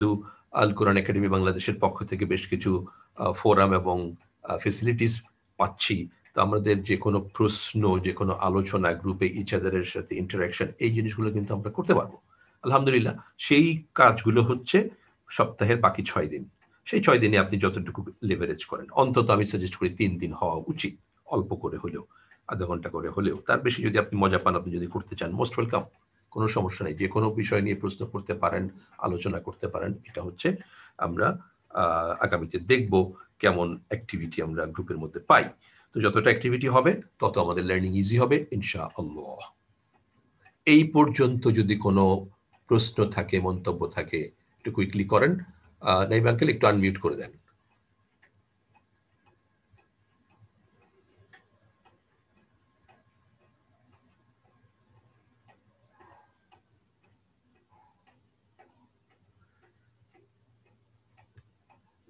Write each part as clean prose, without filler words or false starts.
আল কোরআন academy বাংলাদেশের পক্ষ থেকে বেশ কিছু ফোরাম এবং ফেসিলিটিস পাচ্ছি। তো আমাদের যে কোনো প্রশ্ন, যে কোনো আলোচনা গ্রুপে ইচ আদারের সাথে ইন্টারাকশন, এই জিনিসগুলো কিন্তু আমরা করতে পারবো আলহামদুলিল্লাহ। সেই কাজগুলো হচ্ছে সপ্তাহের বাকি 6 দিন। সেই 6 দিনে আপনি যতটুকু লেভারেজ করেন, অন্তত আমি সাজেস্ট করি 3 দিন হওয়া উচিত, অল্প করে হলেও, আধা ঘন্টা করে হলেও। তার বেশি যদি আপনি মজা পান, আপনি যদি করতে চান, মোস্ট ওয়েলকাম, কোনো সমস্যা নেই। যে কোনো বিষয় নিয়ে প্রশ্ন করতে পারেন, আলোচনা করতে পারেন। এটা হচ্ছে আমরা আগামীতে দেখব কেমন অ্যাক্টিভিটি আমরা গ্রুপের মধ্যে পাই। তো যতটা অ্যাক্টিভিটি হবে তত আমাদের লার্নিং ইজি হবে ইনশাআল্লাহ। এই পর্যন্ত যদি কোনো প্রশ্ন থাকে, মন্তব্য থাকে, একটু কুইকলি করেন। নাইম আঙ্কেল একটু আনমিউট করে দেন।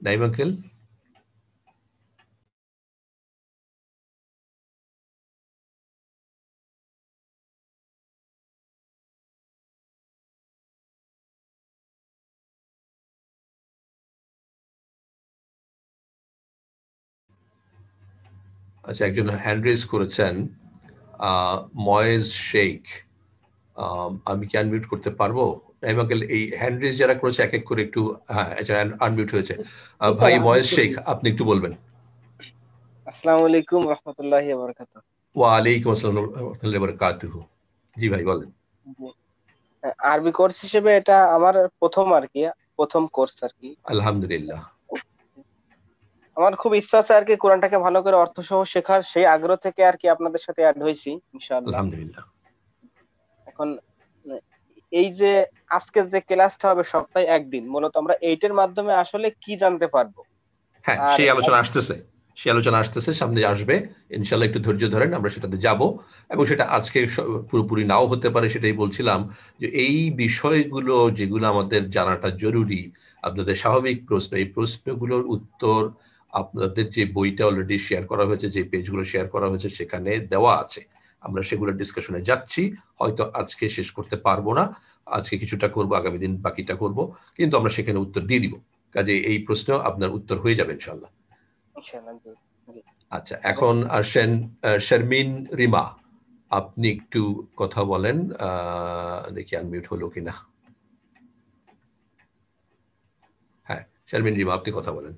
নাইম আঙ্কেল, আচ্ছা, একজন হ্যান্ড রেজ করেছেন, ময়েজ শেখ। আমি কি আনমিউট করতে পারবো? নাইম আঙ্কেল, এই হ্যান্ড রেজ যারা করেছে এক এক করে একটু, হ্যাঁ, আনমিউট হয়েছে। ভাই ময়েজ শেখ, আপনি একটু বলবেন। আসসালামু আলাইকুম রহমতুল্লাহি ওয়া বারাকাতুহু। ওয়ালাইকুম আসসালাম ওয়া রাহমাতুল্লাহি ওয়া বারাকাতুহু। জি ভাই বলেন। আরবি কোর্স হিসেবে এটা আমার প্রথম আর কি, প্রথম কোর্স আর কি। আলহামদুলিল্লাহ। আমার খুব ইচ্ছা আছে আর কি কোরআনটাকে ভালো করে অর্থ সহ শেখার, সেই আগ্রহ থেকে আর কি আপনাদের সাথে অ্যাড হয়েছি ইনশাআল্লাহ। আলহামদুলিল্লাহ। এখন এই যে আজকের যে ক্লাসটা হবে সপ্তাহে একদিন, মূলত আমরা এইটার মাধ্যমে আসলে কি জানতে পারবো? হ্যাঁ, আর সেই আলোচনা আসতেছে, সেই আলোচনা আসতেছে, সামনে আসবে ইনশাল্লাহ। একটু ধৈর্য ধরেন, আমরা সেটাতে যাব। এবং সেটা আজকে পুরোপুরি নাও হতে পারে। সেটাই বলছিলাম যে এই বিষয়গুলো যেগুলো আমাদের জানাটা জরুরি, আপনাদের স্বাভাবিক প্রশ্ন, এই প্রশ্নগুলোর উত্তর আপনাদের যে বইটা অলরেডি শেয়ার করা হয়েছে, যে পেজগুলো শেয়ার করা হয়েছে সেখানে দেওয়া আছে। আমরা সেগুলো ডিসকাশনে যাচ্ছি। হয়তো আজকে শেষ করতে পারবো না, আজকে কিছুটা করব, আগামী দিন বাকিটা করব, কিন্তু আমরা সেখানে উত্তর দিয়ে দিব। কাজে এই প্রশ্ন আপনার উত্তর হয়ে যাবে ইনশাল্লাহ। ইনশাআল্লাহ জি। আচ্ছা, এখন আসেন শারমিন রিমা, আপনি একটু কথা বলেন। দেখি আনমিউট হলো কিনা। হ্যাঁ, শারমিন রিমা, আপনি কথা বলেন।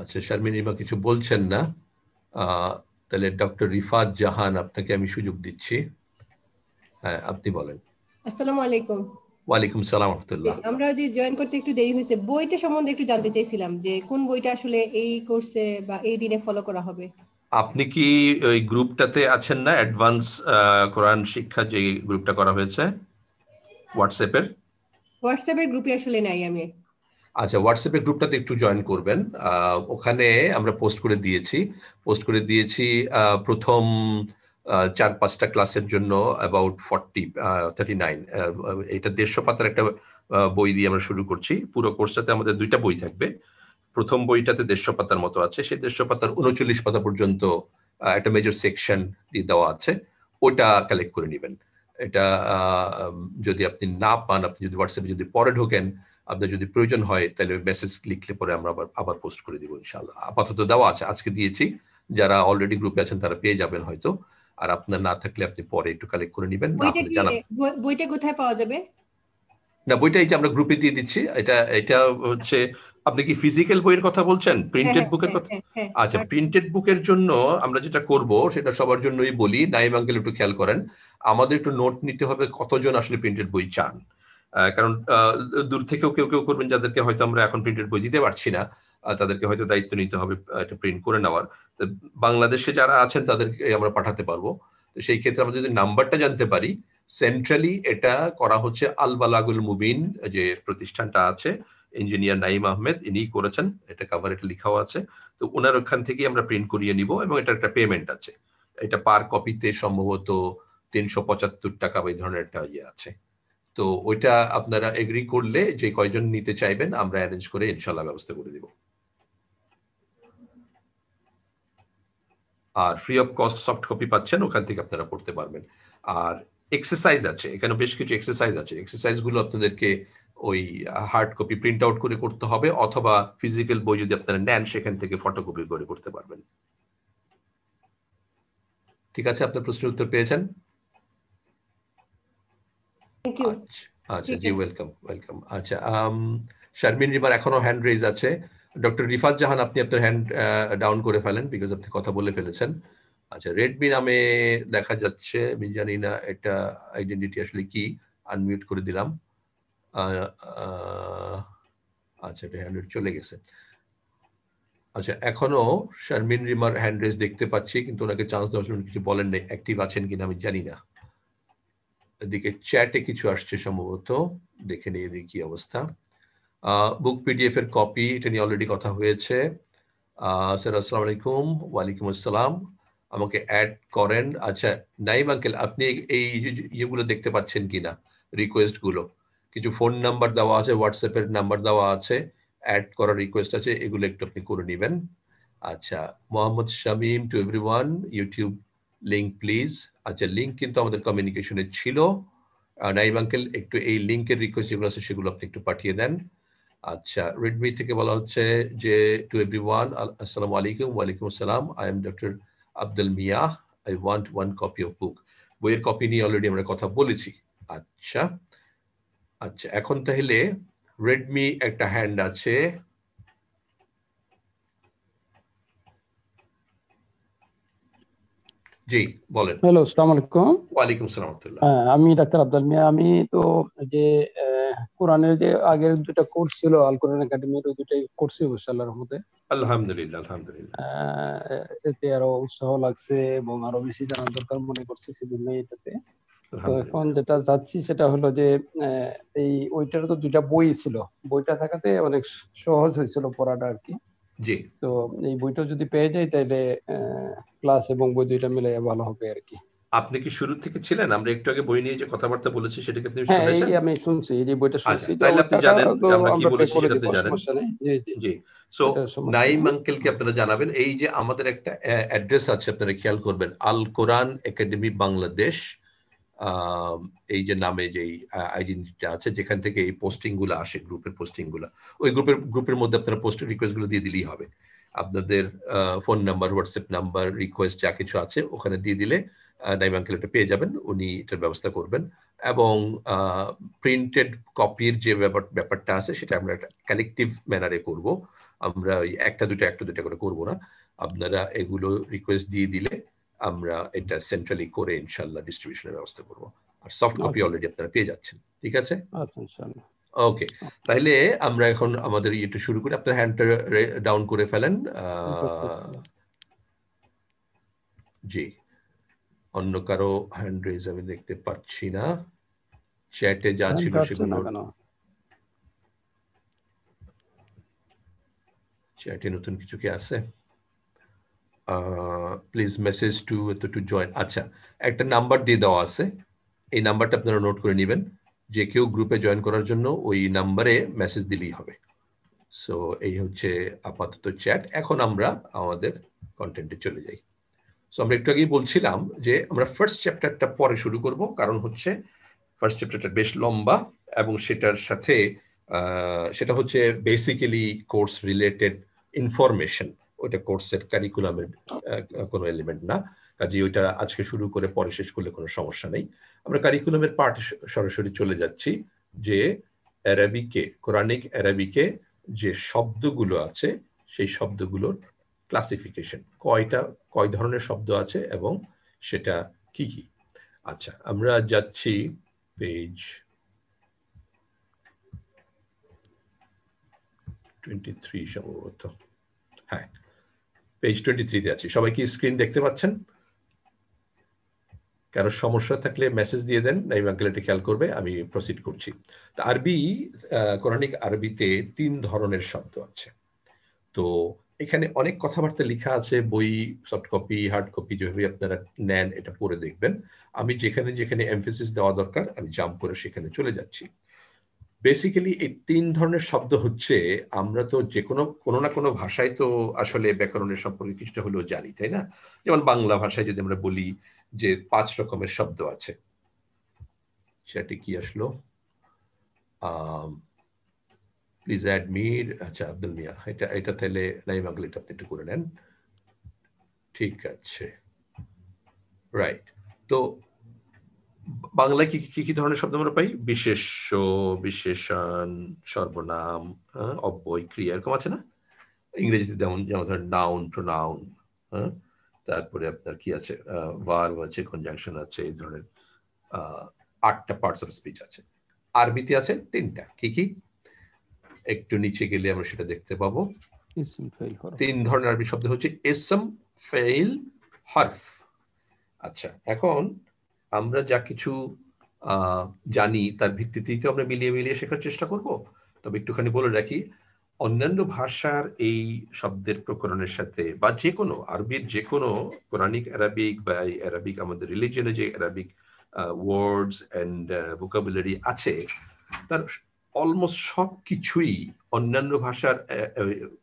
আচ্ছা, শারমিন রিমা কিছু বলছেন না। তাহলে ডক্টর রিফাত জাহান, আপনাকে আমি সুযোগ দিচ্ছি। হ্যাঁ, আপনি বলেন। আসসালামু আলাইকুম। ওয়ালাইকুম সালাম রাহমাতুল্লাহ। আমরা যে জয়েন করতে একটু দেরি হয়েছে, বইটা সম্বন্ধে একটু জানতে চাইছিলাম যে কোন বইটা আসলে এই কোর্সে বা এই দিনে ফলো করা হবে। আপনি কি ওই গ্রুপটাতে আছেন না, অ্যাডভান্স কোরআন শিক্ষা যে গ্রুপটা করা হয়েছে হোয়াটসঅ্যাপের? হোয়াটসঅ্যাপের গ্রুপে আসলে নাই আমি। আচ্ছা, হোয়াটসঅ্যাপের গ্রুপটাতে একটু জয়েন করবেন। ওখানে আমরা পোস্ট করে দিয়েছি প্রথম 4-5টা ক্লাসের জন্য অ্যাবাউট 39, এটা 150 পাতার একটা বই দিয়ে আমরা শুরু করছি। পুরো কোর্সটাতে আমাদের 2টা বই থাকবে। প্রথম বইটাতে 150 পাতার মতো আছে, সেই 150 পাতার 39 পাতা পর্যন্ত একটা মেজর সেকশন দিয়ে দেওয়া আছে, ওটা কালেক্ট করে নেবেন। এটা যদি আপনি না পান, আপনি যদি হোয়াটসঅ্যাপে যদি পরে ঢোকেন, আপনার যদি প্রয়োজন হয় তাহলে মেসেজ লিখলে পরে আমরা আবার পোস্ট করে দিব ইনশাআল্লাহ। আপাতত দেওয়া আছে, আজকে দিয়েছি। যারা অলরেডি গ্রুপে আছেন তারা পেয়ে যাবেন হয়তো, আর আপনার না থাকলে আপনি পরে একটু কালেক্ট করে নেবেন, না হলে জানাবেন। বইটা কোথায় পাওয়া যাবে? না, বইটা এই যে আমরা গ্রুপে দিয়ে দিচ্ছি। এটা হচ্ছে, আপনি কি ফিজিক্যাল বইয়ের কথা বলছেন, প্রিন্টেড বুকের কথা? আচ্ছা, প্রিন্টেড বুকের জন্য আমরা যেটা করব সেটা সবার জন্যই বলি। নাইম আঙ্কেল একটু খেয়াল করেন, আমাদের একটু নোট নিতে হবে কতজন আসলে প্রিন্টেড বই চান। কারণ দূর থেকেও কেউ কেউ করবেন যাদেরকে হয়তো আমরা এখন প্রিন্টেড বই দিতে পারছি না, তাদেরকে হয়তো দায়িত্ব নিতে হবে এটা প্রিন্ট করে নেওয়ার। তো বাংলাদেশে যারা আছেন তাদেরকে আমরা পাঠাতে পারবো। তো সেই ক্ষেত্রে আমরা যদি নাম্বারটা জানতে পারি, সেন্ট্রালি এটা করা হচ্ছে আল বালাগুল মুবিন যে প্রতিষ্ঠানটা আছে, ইঞ্জিনিয়ার নাইম আহমেদ ইনি করেছেন, এটা কভার এটা লেখাও আছে। তো ওনার ওখান থেকেই আমরা প্রিন্ট করিয়ে নিব, এবং এটা একটা পেমেন্ট আছে। এটা পার কপিতে সম্ভবত 375 টাকা বা এই ধরনের একটা ইয়ে আছে। তো ওইটা আপনারা এগ্রি করলে যে কয়জন নিতে চাইবেন আমরা অ্যারেঞ্জ করে ইনশাল্লাহ ব্যবস্থা করে দিব। আর free of cost soft copy পাচ্ছেন, ওখান থেকে আপনারা পড়তে পারবেন। আর এক্সারসাইজ আছে, এখানে বেশ কিছু এক্সারসাইজ আছে, এক্সারসাইজ গুলো আপনাদেরকে ওই হার্ড কপি প্রিন্ট আউট করে করতে হবে, অথবা ফিজিক্যাল বই যদি আপনারা নেন সেখান থেকে ফটোকপি করে করতে পারবেন। ঠিক আছে, আপনার প্রশ্নের উত্তর পেয়েছেন? Thank you. আচ্ছা জি, ওয়েলকাম ওয়েলকাম। আচ্ছা, শারমিন রিমার এখনো হ্যান্ড রেজ আছে। ডক্টর রিফাত জাহান, আপনি আপনার হ্যান্ড ডাউন করে ফেলেন, বিকজ আপনি কথা বলে ফেলেছেন। আচ্ছা, রেডমি নামে দেখা যাচ্ছে, আমি জানি না এটা আইডেন্টিটি আসলে কি, আনমিউট করে দিলাম। আচ্ছা, এটা হ্যান্ড চলে গেছে। আচ্ছা, এখনো শারমিন রিমার হ্যান্ড রেজ দেখতে পাচ্ছি, কিন্তু ওনাকে চান্স দেওয়ার জন্য কিছু বলেন নাই, অ্যাক্টিভ আছেন কিনা আমি জানি না। এদিকে চ্যাটে কিছু আসছে সম্ভবত, দেখে নিয়ে দেখি কি অবস্থা। বুক পিডিএফ এর কপি, এটা নিয়ে অলরেডি কথা হয়েছে। স্যার আসসালামু আলাইকুম। ওয়ালাইকুম আসসালাম, আমাকে অ্যাড করেন। আচ্ছা নাইম আঙ্কেল, আপনি এই ইয়েগুলো দেখতে পাচ্ছেন কিনা, রিকোয়েস্ট গুলো? কিছু ফোন নাম্বার দেওয়া আছে, হোয়াটসঅ্যাপের নাম্বার দেওয়া আছে, অ্যাড করার রিকোয়েস্ট আছে, এগুলো একটু আপনি করে নেবেন। আচ্ছা, Mohammad Shamim, to everyone, YouTube link please. আচ্ছা, লিংক কিন্তু আমাদের কমিউনিকেশনে ছিল। নাইম আঙ্কেল, একটু এই লিংকের রিকোয়েস্ট যেগুলো আছে সেগুলো আপনি একটু পাঠিয়ে দেন। আচ্ছা, রেডমি থেকে বলা হচ্ছে যে, টু এভরিওয়ান, আসসালামু আলাইকুম। ওয়ালাইকুম আসসালাম, I am doctor Abdul Mia, I want one copy of book. বইয়ের কপি নিয়ে অলরেডি আমরা কথা বলেছি। আচ্ছা আচ্ছা, এখন তাহলে রেডমি একটা হ্যান্ড আছে। জি বলেন। হ্যালো, আসসালামু আলাইকুম। ওয়ালাইকুম আসসালাম। আমি ডাক্তার আব্দুল মিয়া। আমি তো যে কোরআনের যে আগের দুটো কোর্স ছিল আল কোরআন একাডেমির, ওই দুটাই করছি অবশ্য আল্লাহর রহমতে। আলহামদুলিল্লাহ আলহামদুলিল্লাহ। এতে আরো উৎসাহ লাগছে এবং আরো বেশি জানার দরকার মনে করছি সেজন্য এটাতে। তো এখন যেটা যাচ্ছি সেটা হলো যে এই ওইটার তো দুইটা বই ছিল, বইটা থাকাতে অনেক সহজ হয়েছিল পড়াটা আর কি। জি, তো এই বইটা যদি পেয়ে যাই তাহলে ক্লাস এবং বই দুইটা মিলে ভালো হবে আর কি। আপনি কি শুরু থেকে ছিলেন? আমরা একটু আগে বই নিয়ে যে কথাবার্তা বলেছি সেটা কি আপনি হ্যাঁ, শুনেছেন? আমি শুনছি, এই যে বইটা শুনছি। তাহলে আপনি জানেন আমরা কি বলেছি সেটা আপনি জানেন। সমস্যা নেই। জি, সো নাইম আঙ্কেলকে আপনারা জানাবেন, এই যে আমাদের একটা অ্যাড্রেস আছে, আপনারা খেয়াল করবেন, আল কোরআন একাডেমি বাংলাদেশ, এই যে নামে যেই আইডেন্টিটিটা আছে, যেখান থেকে এই পোস্টিং গুলো আসে, গ্রুপের পোস্টিং গুলো, ওই গ্রুপের মধ্যে আপনারা পোস্ট রিকোয়েস্ট গুলো দিয়ে দিলেই হবে। আপনাদের phone number, WhatsApp number, request যা কিছু আছে ওখানে দিয়ে দিলে নাইম আঙ্কেল এটা পেয়ে যাবেন, উনি এটার ব্যবস্থা করবেন। এবং প্রিন্টেড কপির যে ব্যাপারটা আছে সেটা আমরা একটা কালেকটিভ ম্যানারে করব, আমরা ওই একটা দুটা করে করব না। আপনারা এগুলো রিকোয়েস্ট দিয়ে দিলে আমরা এটা সেন্ট্রালি করে ইনশাআল্লাহ ডিস্ট্রিবিউশনের ব্যবস্থা করব। আর সফট কপি অলরেডি আপনারা পেয়ে যাচ্ছেন। ঠিক আছে, আচ্ছা ইনশাআল্লাহ। ওকে, তাহলে আমরা এখন আমাদের ইয়েটা শুরু করি। আপনার হ্যান্ডটা ডাউন করে ফেলেন। জি, অন্য কারো হ্যান্ড রেজ আমি দেখতে পাচ্ছি না। চ্যাটে যা ছিল সেগুলো, চ্যাটে নতুন কিছু কি আছে? Please message to join. আচ্ছা, একটা নাম্বার দিয়ে দেওয়া আছে, এই নাম্বারটা আপনারা নোট করে নেবেন। যে কেউ গ্রুপে জয়েন করার জন্য ওই নাম্বারে মেসেজ দিলেই হবে। সো এই হচ্ছে আপাতত চ্যাট। এখন আমরা আমাদের কন্টেন্টে চলে যাই। সো আমরা একটু আগেই বলছিলাম যে আমরা ফার্স্ট চ্যাপ্টারটা পরে শুরু করব, কারণ হচ্ছে ফার্স্ট চ্যাপ্টারটা বেশ লম্বা এবং সেটার সাথে সেটা হচ্ছে বেসিক্যালি কোর্স রিলেটেড ইনফরমেশন, ওইটা কোর্সের কারিকুলামের কোনো এলিমেন্ট না। কাজে ওইটা আজকে শুরু করে পরে শেষ করলে কোনো সমস্যা নেই। আমরা কারিকুলামের পার্ট সরাসরি চলে যাচ্ছি, যে অ্যারাবিকে, কোরআনিক অ্যারাবিকে যে শব্দগুলো আছে সেই শব্দগুলোর ক্লাসিফিকেশন, কয় ধরনের শব্দ আছে এবং সেটা কি কি। আচ্ছা, আমরা যাচ্ছি পেজ 23 সম্ভবত, হ্যাঁ পেজ 23 আছি। সবাই কি স্ক্রিন দেখতে পাচ্ছেন? কারো সমস্যা থাকলে মেসেজ দিয়ে দেন, নাইম আঙ্কেল এটা খেয়াল করবে। আমি প্রসিড করছি। তো আরবি, কোরআনিক আরবিতে 3 ধরনের শব্দ আছে। তো এখানে অনেক কথাবার্তা লেখা আছে, বই সফট কপি হার্ড কপি যেভাবে আপনারা নেন এটা পড়ে দেখবেন। আমি যেখানে যেখানে এমফেসিস দেওয়া দরকার আমি জাম্প করে সেখানে চলে যাচ্ছি। বেসিক্যালি এই 3 ধরনের শব্দ হচ্ছে, আমরা তো যে কোনো না কোনো ভাষায় তো আসলে ব্যাকরণের সম্পর্কে কিছুটা হলেও জানি, তাই না? যেমন বাংলা ভাষায় যদি আমরা বলি যে 5 রকমের শব্দ আছে, সেটি কি আসলো? প্লিজ অ্যাডমিট, আচ্ছা আব্দুল মিয়া, এটা তাহলে নাই বাংলা, এটা আপনি একটু করে নেন। ঠিক আছে, রাইট। তো বাংলায় কি কি কি ধরনের শব্দ আমরা পাই? বিশেষ্য, বিশেষণ, সর্বনাম, অব্যয়, ক্রিয়া, এরকম আছে না? ইংরেজিতে যেমন যেমন ধরেন নাউন, প্রোনাউন, তারপরে আপনার কি আছে, ভার্ব আছে, কনজাংশন আছে, এই ধরনের 8টা পার্টস অফ স্পিচ আছে। আরবিতে আছে 3টা। কি কি? একটু নিচে গেলে আমরা সেটা দেখতে পাবো। 3 ধরনের আরবি শব্দ হচ্ছে ইসম, ফাইল, হরফ। আচ্ছা, এখন আমরা যা কিছু জানি তার ভিত্তিতেই তো আমরা মিলিয়ে মিলিয়ে শেখার চেষ্টা করব। তবে একটুখানি বলে রাখি, অন্যান্য ভাষার এই শব্দের প্রকরণের সাথে বা যে কোনো আরবির যে কোনো কোরআনিক অ্যারাবিক বা অ্যারাবিক আমাদের রিলিজিয়নে যে অ্যারাবিক ওয়ার্ডস অ্যান্ড ভোকাবুলারি আছে, তার অলমোস্ট সব কিছুই অন্যান্য ভাষার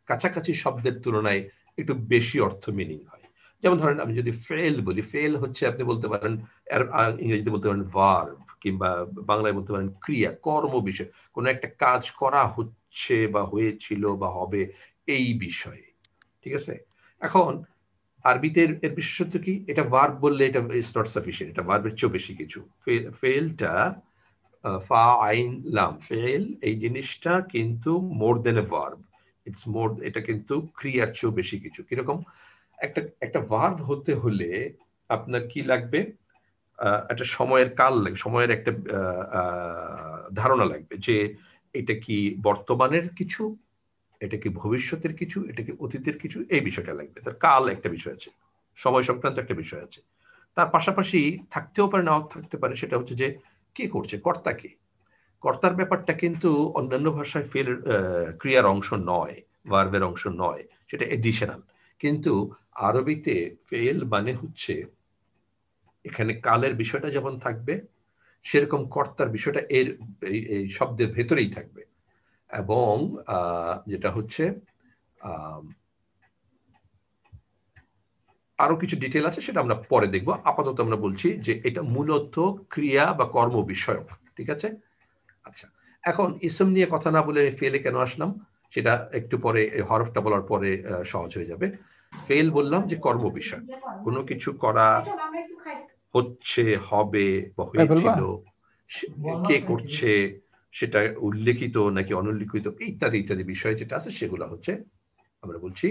কাছাকাছি শব্দের তুলনায় একটু বেশি অর্থ মিনিং হয়। যেমন ধরেন আমি যদি ফেল বলি, ফেল হচ্ছে আপনি বলতে পারেন, ইংরেজিতে বলতে পারেন ভার্ব, কিংবা বাংলায় বলতে পারেন ক্রিয়া, কর্ম বিষয়, কোনো একটা কাজ করা হচ্ছে বা হয়েছিল বা হবে এই বিষয়ে। ঠিক আছে? এখন আরবিতে এর বিশেষত্ব কি? এটা ভার্ব বললে এটা ইজ নট সাফিসিয়েন্ট, এটা ভার্বের চেয়েও বেশি কিছু। ফেলটা ফা আইন লাম, ফেল এই জিনিসটা কিন্তু মোর দেন এ ভার্ব, ইটস মোর, এটা কিন্তু ক্রিয়ার চেয়েও বেশি কিছু। কিরকম? একটা ভার্ব হতে হলে আপনার কি লাগবে? একটা সময়ের কাল লাগবে, সময়ের একটা ধারণা লাগবে যে এটা কি বর্তমানের কিছু, এটা কি ভবিষ্যতের কিছু, এটা কি অতীতের কিছু, এই বিষয়টা লাগবে। তার কাল একটা বিষয় আছে, সময় সংক্রান্ত একটা বিষয় আছে। তার পাশাপাশি থাকতেও পারে, নাও থাকতে পারে, সেটা হচ্ছে যে কে করছে, কর্তা কে। কর্তার ব্যাপারটা কিন্তু অন্যান্য ভাষায় ফেল ক্রিয়ার অংশ নয়, ভার্বের অংশ নয়, সেটা এডিশনাল। কিন্তু আরবিতে ফেল মানে হচ্ছে এখানে কালের বিষয়টা যেমন থাকবে, সেরকম কর্তার বিষয়টা এর এই শব্দের ভেতরেই থাকবে। এবং যেটা হচ্ছে আরো কিছু ডিটেল আছে, সেটা আমরা পরে দেখবো। আপাতত আমরা বলছি যে এটা মূলত ক্রিয়া বা কর্ম বিষয়ক। ঠিক আছে? আচ্ছা, এখন ইসম নিয়ে কথা না বলে ফেলে কেন আসলাম সেটা একটু পরে, হরফটা বলার পরে সহজ হয়ে যাবে। ফেল বললাম যে কর্ম বিষয়, কোনো কিছু করা হচ্ছে, হবে বা হয়েছিল, কে করছে, সেটা উল্লেখিত নাকি অনুল্লিখিত, ইত্যাদি ইত্যাদি বিষয় যেটা আছে সেগুলো হচ্ছে আমরা বলছি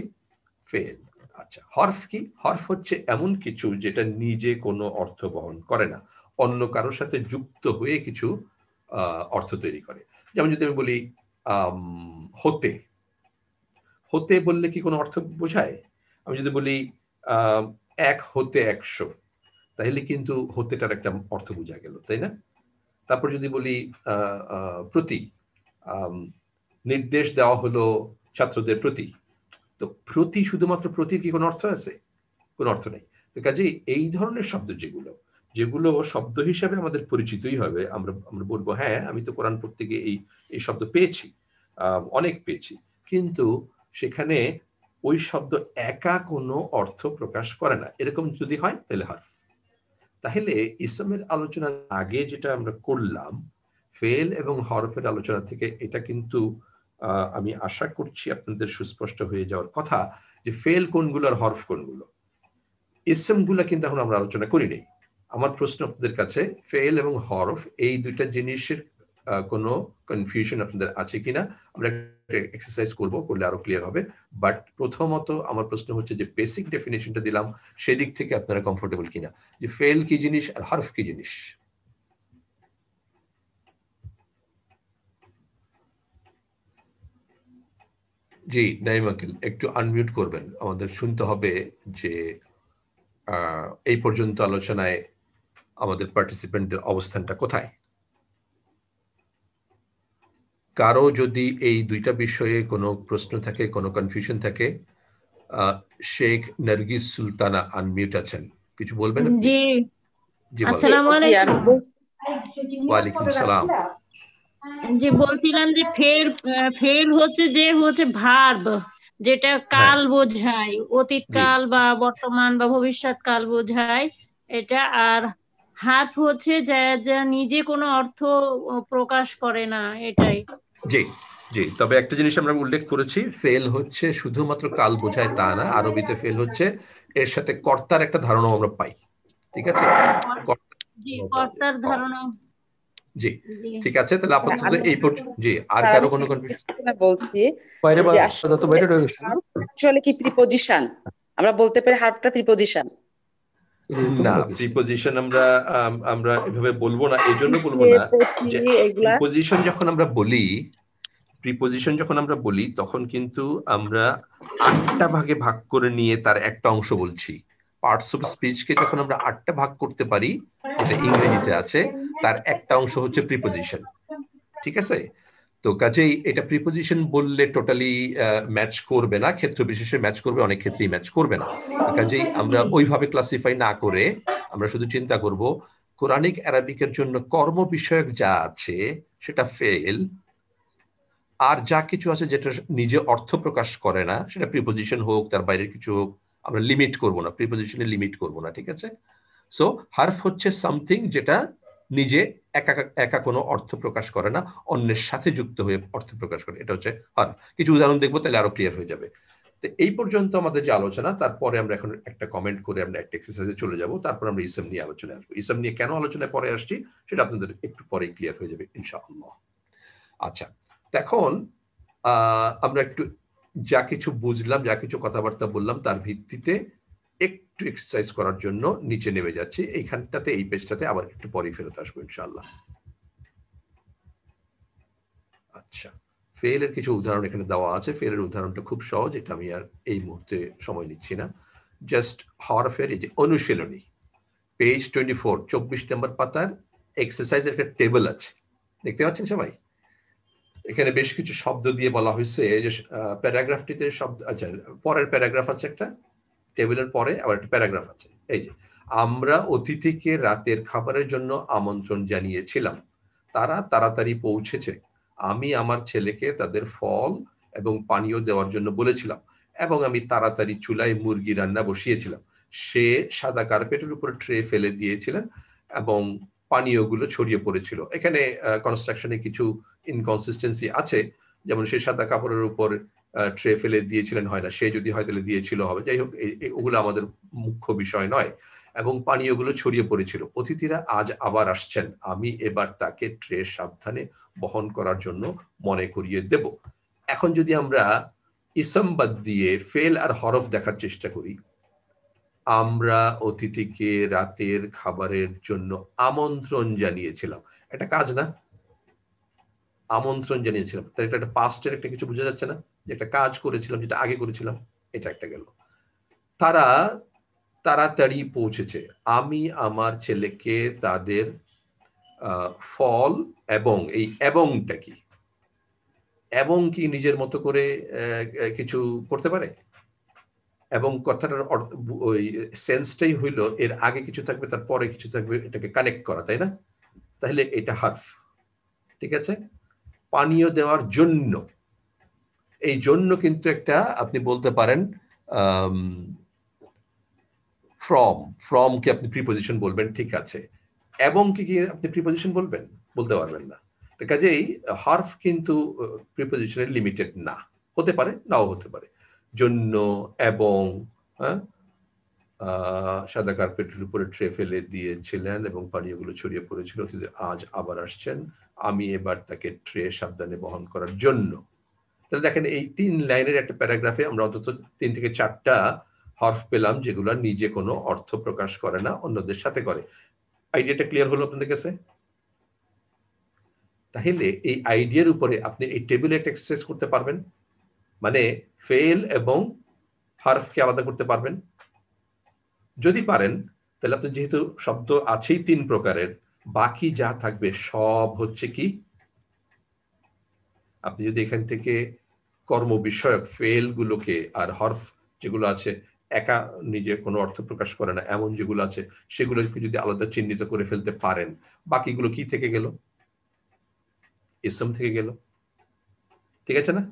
ফেল। আচ্ছা, হরফ কি? হরফ হচ্ছে এমন কিছু যেটা নিজে কোনো অর্থ বহন করে না, অন্য কারোর সাথে যুক্ত হয়ে কিছু অর্থ তৈরি করে। যেমন যদি আমি বলি হতে, হতে বললে কি কোনো অর্থ বোঝায়? আমি যদি বলি 1 হতে 100, তাহলে কিন্তু হতেটার একটা অর্থ বোঝা গেল, তাই না? তারপর যদি বলি প্রতি, নির্দেশ দেওয়া হলো ছাত্রদের প্রতি, তো প্রতি, শুধুমাত্র প্রতির কি কোনো অর্থ আছে? কোনো অর্থ নেই। তো কাজেই এই ধরনের শব্দ যেগুলো শব্দ হিসাবে আমাদের পরিচিতই হবে, আমরা বলবো হ্যাঁ আমি তো কোরআন পড়তে গিয়ে এই শব্দ পেয়েছি, অনেক পেয়েছি, কিন্তু সেখানে ওই শব্দ একা কোনো অর্থ প্রকাশ করে না, এরকম যদি হয় তাহলে হরফ। তাহলে ইসমের আলোচনার আগে যেটা আমরা করলাম, ফেল এবং হরফের আলোচনা থেকে, এটা কিন্তু আমি আশা করছি আপনাদের সুস্পষ্ট হয়ে যাওয়ার কথা যে ফেল কোনগুলো আর হরফ কোনগুলো। ইসমগুলো কিন্তু এখন আমরা আলোচনা করিনি। আমার প্রশ্ন আপনাদের কাছে, ফেল এবং হরফ এই দুইটা জিনিসের কোনো কনফিউশন আপনাদের আছে কিনা? আমরা এক্সারসাইজ করব, করলে আরো ক্লিয়ার হবে। বাট প্রথমত আমার প্রশ্ন হচ্ছে যে বেসিক ডেফিনেশনটা দিলাম, সেদিক থেকে আপনারা কমফোর্টেবল কিনা, যে ফেল কি জিনিস আর হরফ কি জিনিস? জি নাইম আঙ্কেল, একটু আনমিউট করবেন, আমাদের শুনতে হবে যে এই পর্যন্ত আলোচনায় আমাদের পার্টিসিপেন্টদের অবস্থানটা কোথায়। কারো যদি এই দুইটা বিষয়ে কোনো প্রশ্ন থাকে, কোনো কনফিউশন থাকে, শেখ নার্গিস সুলতানা আনমিউট আছেন, কিছু বলবেন আপনি? জি, জি বলেন। আসসালামু আলাইকুম। ওয়ালাইকুম সালাম। জি, বলছিলাম যে ফেল হচ্ছে ভার্ব, যেটা কাল বোঝায়, অতীত কাল বা বর্তমান বা ভবিষ্যৎ কাল বোঝায় এটা। আর হার্ফ হচ্ছে যা যা নিজে কোনো অর্থ প্রকাশ করে না, এটাই। জি জি, তবে একটা জিনিস আমরা উল্লেখ করেছি, ফেল হচ্ছে শুধুমাত্র কাল বোঝায় তা না, আরবিতে ফেল হচ্ছে এর সাথে কর্তার একটা ধারণা আমরা পাই, ঠিক আছে? জি, কর্তার ধারণা। জি ঠিক আছে, তাহলে আপাতত এই জি। আর কারো কোনো কনফিউশন? বলছি যে আসলে কি প্রিপজিশন, আমরা বলতে পারি হার্ফটা প্রিপজিশন? না, প্রিপজিশন আমরা এভাবে বলবো না, এই জন্য বলবো না যে প্রিপজিশন যখন আমরা বলি তখন কিন্তু আমরা 8টা ভাগে ভাগ করে নিয়ে তার একটা অংশ বলছি। পার্টস অফ স্পিচকে যখন আমরা 8টা ভাগ করতে পারি, যেটা ইংরেজিতে আছে, তার একটা অংশ হচ্ছে প্রিপজিশন, ঠিক আছে? তো কাজেই এটা প্রিপজিশন বললে টোটালি ম্যাচ করবে না, ক্ষেত্র বিশেষে ম্যাচ করবে, অনেক ক্ষেত্রেই ম্যাচ করবে না। কাজেই আমরা ওইভাবে ক্লাসিফাই না করে আমরা শুধু চিন্তা করব কোরআনিক আরবিকের জন্য কর্ম বিষয়ক যা আছে সেটা ফেল, আর যা কিছু আছে যেটা নিজে অর্থ প্রকাশ করে না, সেটা প্রিপজিশন হোক, তার বাইরের কিছু হোক, আমরা লিমিট করব না, প্রিপজিশনে লিমিট করব না, ঠিক আছে? সো হার্ফ হচ্ছে সামথিং যেটা নিজে একা কোনো অর্থ প্রকাশ করে না, অন্যের সাথে যুক্ত হয়ে অর্থ প্রকাশ করে, এটা হচ্ছে হার্ফ। কিছু উদাহরণ দেখবো, তাহলে আরো ক্লিয়ার হয়ে যাবে। তো এই পর্যন্ত আমাদের যে আলোচনা, তারপরে আমরা এখন একটা কমেন্ট করে আমরা একটা এক্সারসাইজে চলে যাব, তারপর আমরা ইসম নিয়ে আলোচনায় আসবো। ইসম নিয়ে কেন আলোচনায় পরে আসছি সেটা আপনাদের একটু পরেই ক্লিয়ার হয়ে যাবে ইনশাআল্লাহ। আচ্ছা, এখন আমরা একটু যা কিছু বুঝলাম, যা কিছু কথাবার্তা বললাম, তার ভিত্তিতে একটু এক্সারসাইজ করার জন্য নিচে নেমে যাচ্ছি, এইখানটাতে, এই পেজটাতে আবার একটু পরে ফেরত আসবো ইনশাআল্লাহ। আচ্ছা, ফেলের কিছু উদাহরণ এখানে দেওয়া আছে। ফেলের উদাহরণটা খুব সহজ, এটা আমি আর এই মুহূর্তে সময় নিচ্ছি না। জাস্ট হরফের এই যে অনুশীলনী, পেজ 24, 24 নম্বর পাতার এক্সারসাইজের একটা টেবিল আছে, দেখতে পাচ্ছেন সবাই? এখানে বেশ কিছু শব্দ দিয়ে বলা হয়েছে যে প্যারাগ্রাফটিতে শব্দ, আচ্ছা পরের প্যারাগ্রাফ আছে, একটা টেবিলের পরে আবার একটা প্যারাগ্রাফ আছে। এই যে, আমরা অতিথিকে রাতের খাবারের জন্য আমন্ত্রণ জানিয়েছিলাম, তারা তাড়াতাড়ি পৌঁছেছে, আমি আমার ছেলেকে তাদের ফল এবং পানীয় দেওয়ার জন্য বলেছিলাম, এবং আমি তাড়াতাড়ি চুলায় মুরগি রান্না বসিয়েছিলাম, সে সাদা কার্পেটের উপর ট্রে ফেলে দিয়েছিলেন এবং পানীয়গুলো ছড়িয়ে পড়েছিল। এখানে কনস্ট্রাকশনে কিছু ইনকনসিস্টেন্সি আছে, যেমন সে সাদা কাপড়ের উপর ট্রে ফেলে দিয়েছিলেন হয় না, সে যদি হয় তাহলে দিয়েছিল হবে, যাই হোক ওগুলো আমাদের মুখ্য বিষয় নয়। এবং পানীয়গুলো ছড়িয়ে পড়েছিল, অতিথিরা আজ আবার আসছেন, আমি এবার তাকে ট্রে সাবধানে বহন করার জন্য মনে করিয়ে দেব। এখন যদি আমরা ইসম বাদ দিয়ে ফেল আর হরফ দেখার চেষ্টা করি, আমরা অতিথিকে রাতের খাবারের জন্য আমন্ত্রণ জানিয়েছিলাম, এটা কাজ না? আমন্ত্রণ জানিয়েছিলাম, তাই এটা একটা পাস্টের একটা কিছু বোঝা যাচ্ছে না, যে একটা কাজ করেছিলাম, যেটা আগে করেছিলাম, এটা একটা গেল। তারা তাড়াতাড়ি পৌঁছেছে, আমি আমার ছেলেকে তাদের ফল এবং, এই এবংটা কি? এবং কি নিজের মতো করে কিছু করতে পারে? এবং কথাটার ওই সেন্সটাই হইল এর আগে কিছু থাকবে, তার পরে কিছু থাকবে, এটাকে কানেক্ট করা, তাই না? তাহলে এটা হার্ফ, ঠিক আছে? পানীয় দেওয়ার জন্য, এই জন্য কিন্তু একটা, আপনি বলতে পারেন ফ্রম কে আপনি প্রিপজিশন বলবেন, ঠিক আছে? এবং কি আপনি প্রিপজিশন বলবেন? বলতে পারবেন না। তো কাজেই হার্ফ কিন্তু প্রিপজিশনের লিমিটেড না, হতে পারে, নাও হতে পারে। জন্য, এবং, সাদা কার্পেটের উপরে ট্রে ফেলে দিয়েছিলেন এবং পানীয়গুলো ছড়িয়ে পড়েছিল, আজ আবার আসছেন, আমি এবার তাকে ট্রে সাবধানে বহন করার জন্য। তাহলে দেখেন, এই 3 লাইনের একটা প্যারাগ্রাফে আমরা অন্তত 3 থেকে 4টা হরফ পেলাম, যেগুলো নিজে কোনো অর্থ প্রকাশ করে না, অন্যদের সাথে করে। আইডিয়াটা ক্লিয়ার হলো আপনাদের কাছে? তাহলে এই আইডিয়ার উপরে আপনি এই টেবিলে একটা এক্সারসাইজ করতে পারবেন, মানে ফেল এবং হার্ফকে আলাদা করতে পারবেন। যদি পারেন, তাহলে আপনি যেহেতু শব্দ আছেই 3 প্রকারের, বাকি যা থাকবে সব হচ্ছে কি? আপনি যদি এখান থেকে কর্ম বিষয়ক ফেল গুলোকে আর হরফ যেগুলো আছে একা নিজে কোনো অর্থ প্রকাশ করে না, এমন যেগুলো আছে সেগুলোকে যদি আলাদা চিহ্নিত করে ফেলতে পারেন, বাকিগুলো কি থেকে গেল? ইসম থেকে গেল। ঠিক আছে না?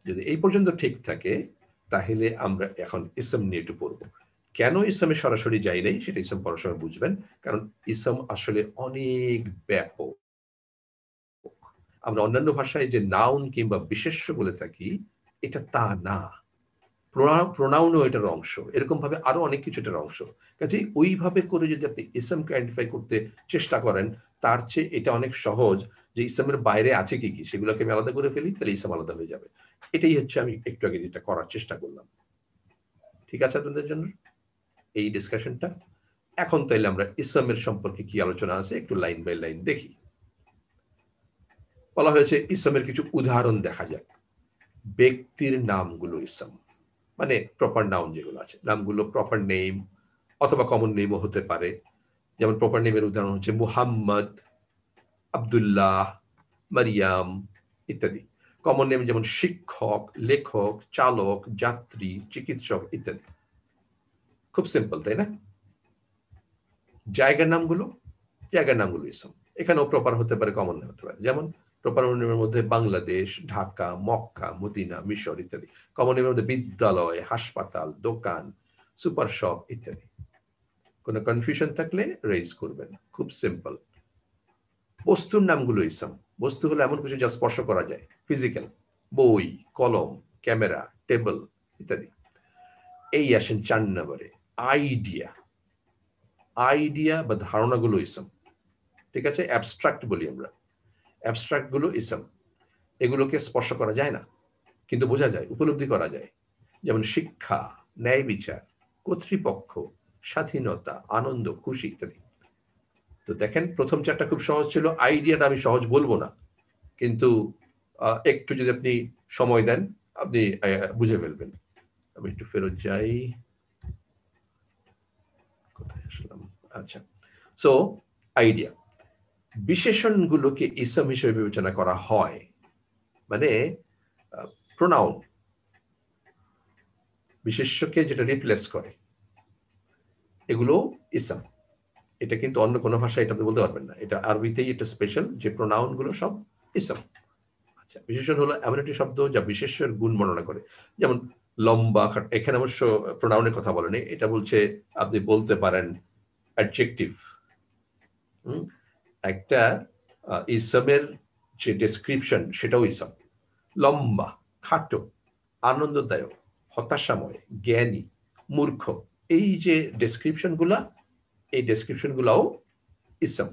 যদি এই পর্যন্ত ঠিক থাকে তাহলে আমরা এখন ইসম নিয়ে একটু পড়বো। কেন ইসমে সরাসরি যাই নাই সেটা ইসম পড়ার সময় বুঝবেন, কারণ ইসম আসলে অনেক ব্যাপক। আমরা অন্যান্য ভাষায় যে নাউন কিংবা বিশেষ্য বলে থাকি, এটা তা না। প্রোনাউনও এটার অংশ, এরকম ভাবে আরো অনেক কিছু এটার অংশ। কাজেই ওইভাবে করে যদি আপনি ইসমকে আইডেন্টিফাই করতে চেষ্টা করেন, তার চেয়ে এটা অনেক সহজ যে ইসমের বাইরে আছে কি কি সেগুলোকে আমি আলাদা করে ফেলি, তাহলে ইসম আলাদা হয়ে যাবে। এটাই হচ্ছে আমি একটু আগে যেটা করার চেষ্টা করলাম। ঠিক আছে আপনাদের জন্য এই ডিসকাশনটা? এখন তাইলে আমরা ইসমের সম্পর্কে কি আলোচনা আছে একটু লাইন বাই লাইন দেখি। বলা হয়েছে ইসমের কিছু উদাহরণ দেখা যাক। ব্যক্তির নামগুলো ইসম, মানে প্রপার নাউন যেগুলো আছে, নামগুলো প্রপার নেম অথবা কমন নেমও হতে পারে। যেমন প্রপার নেমের উদাহরণ হচ্ছে মুহাম্মদ, আব্দুল্লাহ, মারিয়াম ইত্যাদি। কমন নেম যেমন শিক্ষক, লেখক, চালক, যাত্রী, চিকিৎসক ইত্যাদি। খুব সিম্পল, তাই না? জায়গার নামগুলো ইসম, এখানেও প্রপার হতে পারে, কমন নেম হতে পারে। যেমন প্রপার নেমের মধ্যে বাংলাদেশ, ঢাকা, মক্কা, মদিনা, মিশর ইত্যাদি। কমন নেমের মধ্যে বিদ্যালয়, হাসপাতাল, দোকান, সুপার শপ ইত্যাদি। কোনো কনফিউশন থাকলে রেইজ করবেন, খুব সিম্পল। বস্তুর নামগুলো ইসম। বস্তু হলো এমন কিছু যা স্পর্শ করা যায়, ফিজিক্যাল, বই, কলম, ক্যামেরা, টেবিল ইত্যাদি। এই আসেন 4 নম্বরে, আইডিয়া বা ধারণাগুলো ইসম। ঠিক আছে? অ্যাবস্ট্রাক্ট বলি আমরা, অ্যাবস্ট্রাক্ট গুলো ইসম। এগুলোকে স্পর্শ করা যায় না, কিন্তু বোঝা যায়, উপলব্ধি করা যায়। যেমন শিক্ষা, ন্যায় বিচার, কর্তৃপক্ষ, স্বাধীনতা, আনন্দ, খুশি ইত্যাদি। তো দেখেন প্রথম 4টা খুব সহজ ছিল। আইডিয়াটা আমি সহজ বলবো না, কিন্তু একটু যদি আপনি সময় দেন আপনি বুঝে ফেলবেন। আমি একটু ফেরত যাই, কোথায় আসলাম? আচ্ছা, সো আইডিয়া। বিশেষণগুলোকে ইসম হিসেবে বিবেচনা করা হয়, মানে প্রোনাউন বিশেষ্যকে যেটা রিপ্লেস করে, এগুলো ইসম। এটা কিন্তু অন্য কোনো ভাষায় এটা আপনি বলতে পারবেন না, এটা আরবিতেই এটা স্পেশাল, যে প্রোনাউন গুলো সব ইসম। আচ্ছা, বিশেষণ হলো এমন একটি শব্দ যা বিশেষ্যের গুণ বর্ণনা করে। যেমন লম্বা, এখানে অবশ্য প্রোনাউনের কথা বলেনি, এটা বলছে আপনি বলতে পারেন অ্যাডজেক্টিভ। একটা ইসমের যে ডেসক্রিপশন সেটাও ইসম। লম্বা, খাটো, আনন্দদায়ক, হতাশাময়, জ্ঞানী, মূর্খ, এই যে ডেসক্রিপশন গুলা, এই ডেসক্রিপশন গুলাও ইসম।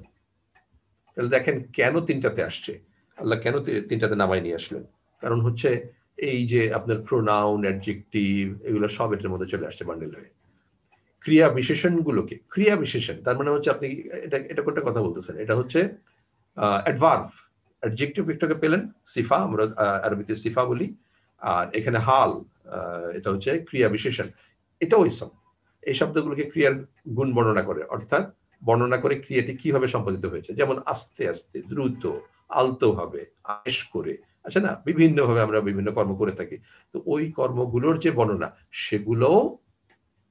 তাহলে দেখেন কেন 3টাতে আসছে, আল্লাহ কেন 3টাতে নামায় নিয়ে আসলেন? কারণ হচ্ছে এই যে আপনার প্রোনাউন, অ্যাডজেক্টিভ এগুলো সব এটার মধ্যে চলে আসছে বান্ডেল হয়ে। ক্রিয়া বিশেষণগুলোকে, ক্রিয়া বিশেষণ তার মানে হচ্ছে আপনি এটা কোনটা কথা বলতেছেন, এটা হচ্ছে অ্যাডভার্ব। অ্যাডজেক্টিভ একটাকে পেলেন সিফা, আমরা আরবিতে সিফা বলি, আর এখানে হাল, এটা হচ্ছে ক্রিয়া বিশেষণ, এটাও ইসম। এই শব্দগুলোকে ক্রিয়ার গুণ বর্ণনা করে, অর্থাৎ বর্ণনা করে ক্রিয়াটি কিভাবে সম্পাদিত হয়েছে। যেমন আস্তে আস্তে, দ্রুত, আলতো ভাবে, আয়েশ করে, আচ্ছা না, বিভিন্ন ভাবে আমরা বিভিন্ন কর্ম করে থাকি। তো ওই কর্মগুলোর যে বর্ণনা সেগুলো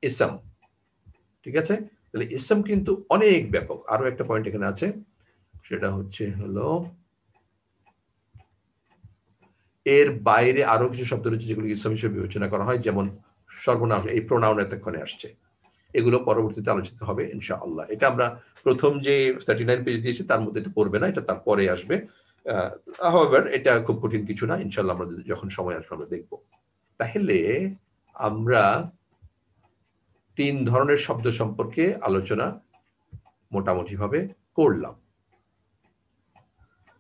ইসম। ঠিক আছে? তাহলে ইসম কিন্তু অনেক ব্যাপক। আরো একটা পয়েন্ট এখানে আছে, সেটা হচ্ছে হলো এর বাইরে আরো কিছু শব্দ রয়েছে যেগুলো ইসম হিসেবে বিবেচনা করা হয়, যেমন সর্বনাম, এই প্রোনাউন এতক্ষণে আসছে, এগুলো পরবর্তীতে আলোচিত হবে ইনশাআল্লাহ। এটা আমরা প্রথম যে 39 পেজ দিয়েছি তার মধ্যে এটা পড়বে না, এটা তারপরে আসবে। হাওয়েভার এটা খুব কঠিন কিছু না, ইনশাআল্লাহ আমরা যখন সময় আসবে আমরা দেখব। তাহলে আমরা 3 ধরনের শব্দ সম্পর্কে আলোচনা মোটামুটি ভাবে করলাম।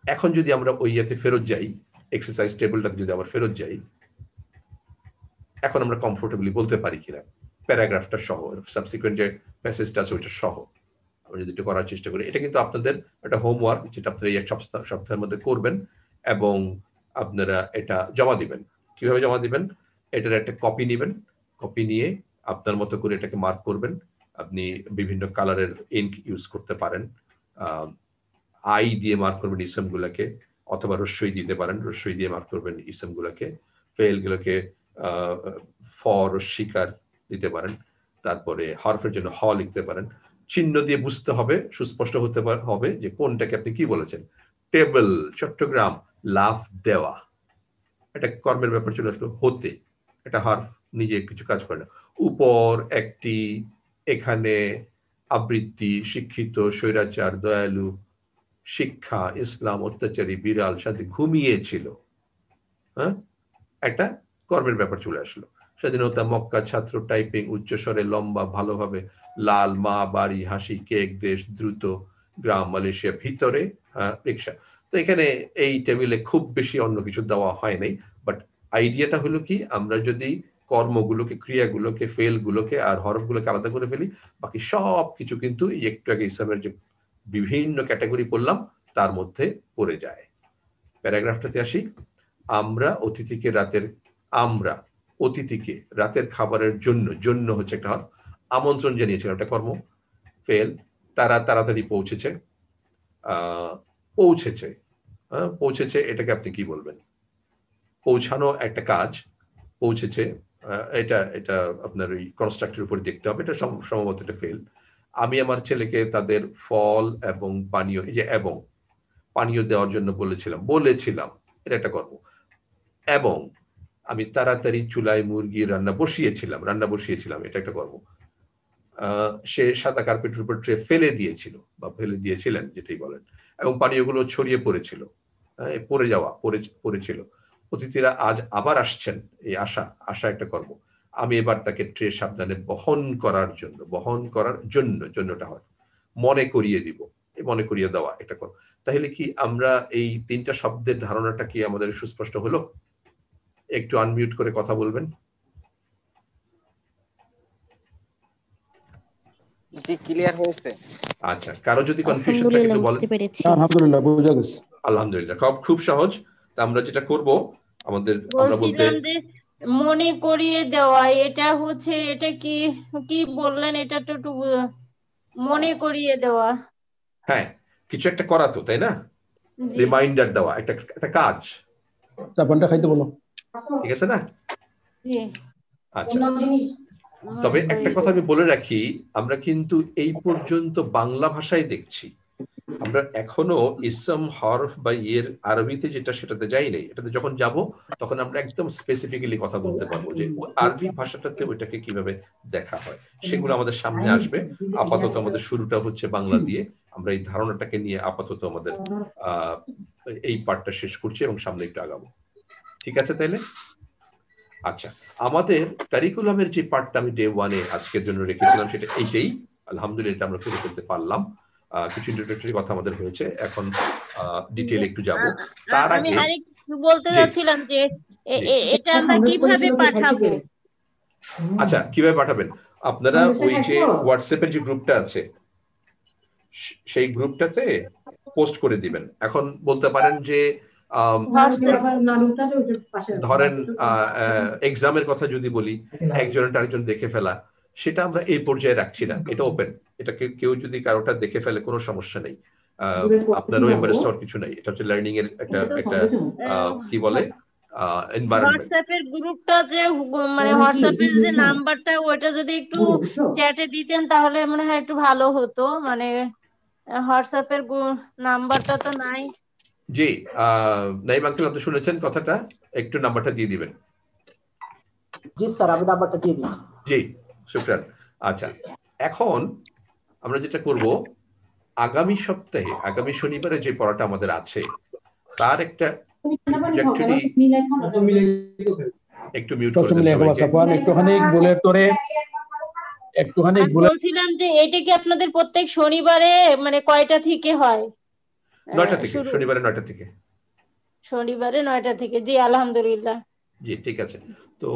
এখন যদি আমরা ওই ইয়েতে ফেরত যাই, এক্সারসাইজ টেবিলটাতে যদি আমরা ফেরত যাই, এখন আমরা কমফোর্টেবলি বলতে পারি কিনা প্যারাগ্রাফটা সহ, সাবসিকুয়েন্ট যে প্যাসেজটা আছে ওইটা সহ আমরা যদি একটু করার চেষ্টা করি। এটা কিন্তু আপনাদের একটা হোমওয়ার্ক, যেটা আপনারা এই এক সপ্তাহের মধ্যে করবেন এবং আপনারা এটা জমা দিবেন। কিভাবে জমা দিবেন? এটার একটা কপি নেবেন, কপি নিয়ে আপনার মতো করে এটাকে মার্ক করবেন। আপনি বিভিন্ন কালারের ইঙ্ক ইউজ করতে পারেন, আই দিয়ে মার্ক করবেন ইসম গুলাকে, অথবা রস্যই দিতে পারেন, রস্যই দিয়ে মার্ক করবেন ইসম গুলাকে, ফেল গুলোকে ফর শিকার দিতে পারেন, তারপরে হরফের জন্য হ লিখতে পারেন, চিহ্ন দিয়ে বুঝতে হবে, সুস্পষ্ট হতে হবে যে কোনটাকে আপনি কি বলেছেন। টেবল চট্টগ্রাম, লাফ দেওয়া, এটা কর্মের ব্যাপার চলে আসলো। হতে, এটা হরফ নিজে কিছু কাজ করে না। উপর একটি, এখানে আবৃত্তি, শিক্ষিত, স্বৈরাচার, দয়ালু, শিক্ষা, ইসলাম, অত্যাচারী, বিড়াল, সাথে ঘুমিয়েছিল। হ্যাঁ, একটা কর্মের ব্যাপার চলে আসলো। স্বাধীনতা, মক্কা, ছাত্র, টাইপিং, উচ্চস্বরে, লম্বা, ভালোভাবে, লাল, মা, বাড়ি, হাসি, কেক, দেশ, দ্রুত, গ্রাম, মালয়েশিয়া, ভিতরে, রিক্সা। তো এখানে এই টেবিলে খুব বেশি অন্য কিছু দেওয়া হয় নাই, বাট আইডিয়াটা হলো কি, আমরা যদি কর্মগুলোকে, ক্রিয়াগুলোকে, ফেলগুলোকে আর হরফগুলোকে আলাদা করে ফেলি, বাকি সব কিছু কিন্তু একটু আগে ইসলামের যে বিভিন্ন ক্যাটাগরি পড়লাম তার মধ্যে পড়ে যায়। প্যারাগ্রাফটাতে আসি। আমরা অতিথিকে রাতের খাবারের জন্য হচ্ছে একটা হরফ। আমন্ত্রণ জানিয়েছিলাম, একটা কর্ম, ফেল। তারা তাড়াতাড়ি পৌঁছেছে, এটাকে আপনি কি বলবেন? পৌঁছানো একটা কাজ, পৌঁছেছে, এটা আপনার ওই কনস্ট্রাক্টের উপর দেখতে হবে, এটা সম্ভবত এটা ফেল। আমি আমার ছেলেকে তাদের ফল এবং পানীয়, এই যে এবং পানীয় দেওয়ার জন্য বলেছিলাম, এটা একটা কর্ম। এবং আমি তাড়াতাড়ি চুলায় মুরগি রান্না বসিয়েছিলাম, এটা একটা কর্ম। সে সাদা কার্পেটের উপর ট্রে ফেলে দিয়েছিলেন, যেটাই বলেন, এবং পানীয়গুলো ছড়িয়ে পড়েছিল। অতিথিরা আজ আবার আসছেন, এই আশা একটা কর্ম। আমি এবার তাকে ট্রে সাবধানে বহন করার জন্যটা হয় মনে করিয়ে দিব, মনে করিয়ে দেওয়া একটা কর্ম। তাহলে কি আমরা এই তিনটা শব্দের ধারণাটা কি আমাদের সুস্পষ্ট হলো? একটু আনমিউট করে কথা বলবেন। জি, ক্লিয়ার হয়েছে। আচ্ছা, কারো যদি কনফিউশন থাকে একটু বলেন। আলহামদুলিল্লাহ, বুঝা গেছে। আলহামদুলিল্লাহ, খুব সহজ। তা আমরা যেটা করব, আমরা বলতে মনে করিয়ে দেওয়া, এটা হচ্ছে, এটা কি বললেন, এটা তো একটু মনে করিয়ে দেওয়া। হ্যাঁ, কিছু একটা করা তো, তাই না? রিমাইন্ডার দেওয়া, একটা কাজ। চাপানটা খাইতে বলো, ঠিক আছে না? আচ্ছা, তবে একটা কথা আমি বলে রাখি, আমরা কিন্তু এই পর্যন্ত বাংলা ভাষায় দেখছি, আমরা এখনো ইসম, হরফ বা ইয়ের আরবিতে সেটাতে যাই নাই। এটাতে যখন যাব তখন আমরা একদম স্পেসিফিক্যালি কথা বলতে পারবো যে আরবি ভাষাটাতে ওইটাকে কিভাবে দেখা হয়, সেগুলো আমাদের সামনে আসবে। আপাতত আমাদের শুরুটা হচ্ছে বাংলা দিয়ে। আমরা এই ধারণাটাকে নিয়ে আপাতত আমাদের এই পার্টটা শেষ করছি এবং সামনে একটু আগাবো। ঠিক আছে তাইলে? আচ্ছা, আমাদের কারিকুলামের যে পার্টটা আমি ডে 1-এ আজকের জন্য রেখেছিলাম, সেটা এইটাই। আলহামদুলিল্লাহ, আমরা শুরু করতে পারলাম। কিছু ইন্ট্রোডাক্টরি কথা আমাদের হয়েছে, এখন ডিটেইল একটু যাব। তার আগে আমি আরেকটু বলতে যাচ্ছিলাম যে এটা আমরা কিভাবে পাঠাবো। আচ্ছা, কিভাবে পাঠাবেন? আপনারা ওই যে হোয়াটসঅ্যাপের যে গ্রুপটা আছে, সেই গ্রুপটাতে পোস্ট করে দিবেন। এখন বলতে পারেন যে ধরেন এক্সামের কথা যদি বলি, একজনের আরেকজন দেখে ফেলা, সেটা আমরা এই পর্যায়ে রাখছি না, এটা ওপেন। এটাকে কেউ যদি কারোটা দেখে ফেলে কোনো সমস্যা নেই, আপনারও এমবারেস হওয়ার কিছু নাই। এটা হচ্ছে লার্নিং এর একটা কি বলে এনভায়রনমেন্ট। হোয়াটসঅ্যাপের গ্রুপটা যে, মানে হোয়াটসঅ্যাপের যে নাম্বারটা, ওটা যদি একটু চ্যাটে দিতেন তাহলে মনে হয় একটু ভালো হতো। মানে হোয়াটসঅ্যাপের নাম্বারটা তো নাই। জি, নাইম আঙ্কেল, আপনি শুনেছেন কথাটা, একটু নাম্বারটা দিয়ে দিবেন। জি স্যার, আমি নাম্বারটা দিয়ে দিচ্ছি। জি, শুকরান। আচ্ছা, এখন আমরা যেটা করব, আগামী সপ্তাহে, আগামী শনিবারে যে পড়াটা আমাদের আছে, তার একটা একটু মিউট করে দেন। একটুখানি বলছিলাম যে এটা কি আপনাদের প্রত্যেক শনিবারে মানে কয়টা থেকে হয়? 9টা থেকে, শনিবারে 9টা থেকে। শনিবারে 9টা থেকে, জি আলহামদুলিল্লাহ। জি, ঠিক আছে। তো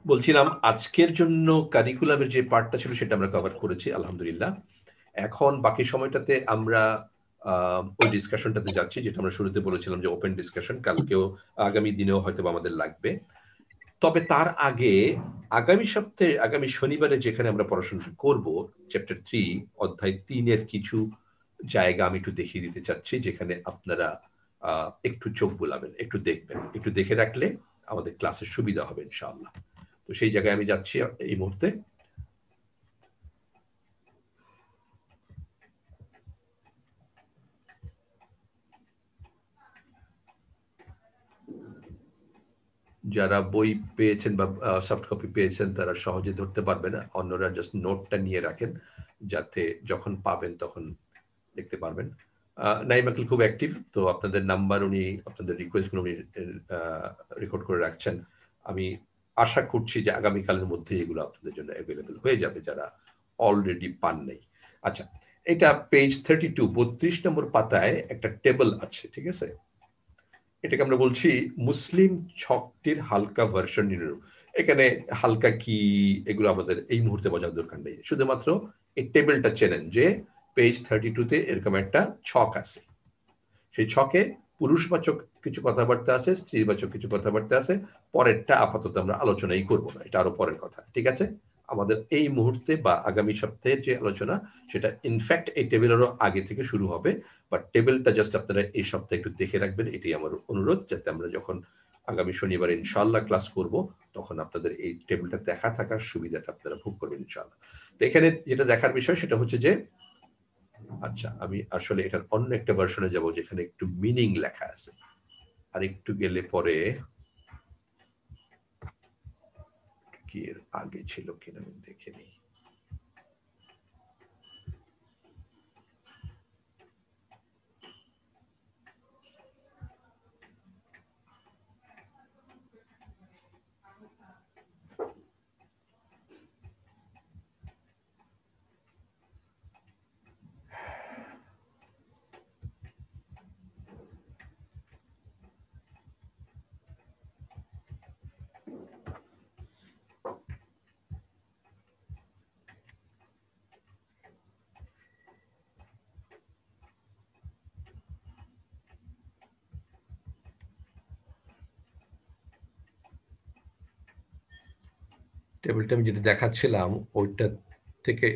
বলছিলাম, আজকের জন্য কারিকুলামের যে পার্টটা ছিল সেটা আমরা কভার করেছি আলহামদুলিল্লাহ। এখন বাকি সময়টাতে আমরা ওই ডিসকাশনটাতে যাচ্ছি, যেটা আমরা শুরুতে বলেছিলাম যে ওপেন ডিসকাশন, কালকেও আগামী দিনেও হয়তো আমাদের লাগবে। তবে তার আগে আগামী সপ্তাহে, আগামী শনিবারে যেখানে আমরা পড়াশোনা করব, চ্যাপ্টার 3 অধ্যায় 3-এর কিছু জায়গা আমি একটু দেখিয়ে দিতে চাচ্ছি, যেখানে আপনারা একটু চোখ বুলাবেন, একটু দেখবেন, একটু দেখে রাখলে আমাদের ক্লাসের সুবিধা হবে ইনশাআল্লাহ। তো সেই জায়গায় আমি যাচ্ছি এই মুহূর্তে। যারা বই পেয়েছেন বা সফট কপি পেয়েছেন তারা সহজে ধরতে পারবে না, অন্যরা জাস্ট নোটটা নিয়ে রাখেন যাতে যখন পাবেন তখন দেখতে পারবেন। নাইম আঙ্কেল খুব অ্যাক্টিভ, তো আপনাদের নাম্বার উনি, আপনাদের রিকোয়েস্টগুলো উনি রেকর্ড করে রাখছেন। আমি আশা করছি যে আগামীকালের মধ্যে এগুলো আপনাদের জন্য অ্যাভেলেবেল হয়ে যাবে যারা অলরেডি পান নাই। আচ্ছা, এটা পেজ 32 32 নম্বর পাতায় একটা টেবল আছে, ঠিক আছে? এটাকে আমরা বলছি মুসলিম ছকটির হালকা ভার্সন নির্ণয়। এখানে হালকা কি এগুলো আমাদের এই মুহূর্তে বোঝার দরকার নেই, শুধুমাত্র এই টেবিলটা চেনেন যে পেজ 32-তে এরকম একটা ছক আছে। সেই ছকে পুরুষবাচক কিছু কথাবার্তা আছে, স্ত্রীবাচক কিছু কথাবার্তা আছে। পরেরটা আপাতত আমরা আলোচনাই করবো না, এটা আরো পরের কথা, ঠিক আছে? আমাদের এই মুহূর্তে বা আগামী সপ্তাহের যে আলোচনা সেটা ইনফ্যাক্ট এই টেবিলেরও আগে থেকে শুরু হবে, বাট টেবিলটা জাস্ট আপনারা এই সপ্তাহে একটু দেখে রাখবেন, এটাই আমার অনুরোধ, যাতে আমরা যখন আগামী শনিবার ইনশাআল্লাহ ক্লাস করব তখন আপনাদের এই টেবিলটা দেখা থাকার সুবিধাটা আপনারা ভোগ করবেন ইনশাআল্লাহ। তো এখানে যেটা দেখার বিষয় সেটা হচ্ছে যে, আচ্ছা আমি আসলে এটার অন্য একটা ভার্সনে যাব যেখানে একটু মিনিং লেখা আছে, আর একটু গেলে পরে কি এর আগে ছিল কিনা আমি দেখে নিই। টেবিলটা আমি যেটা দেখাচ্ছিলাম ওইটা থেকে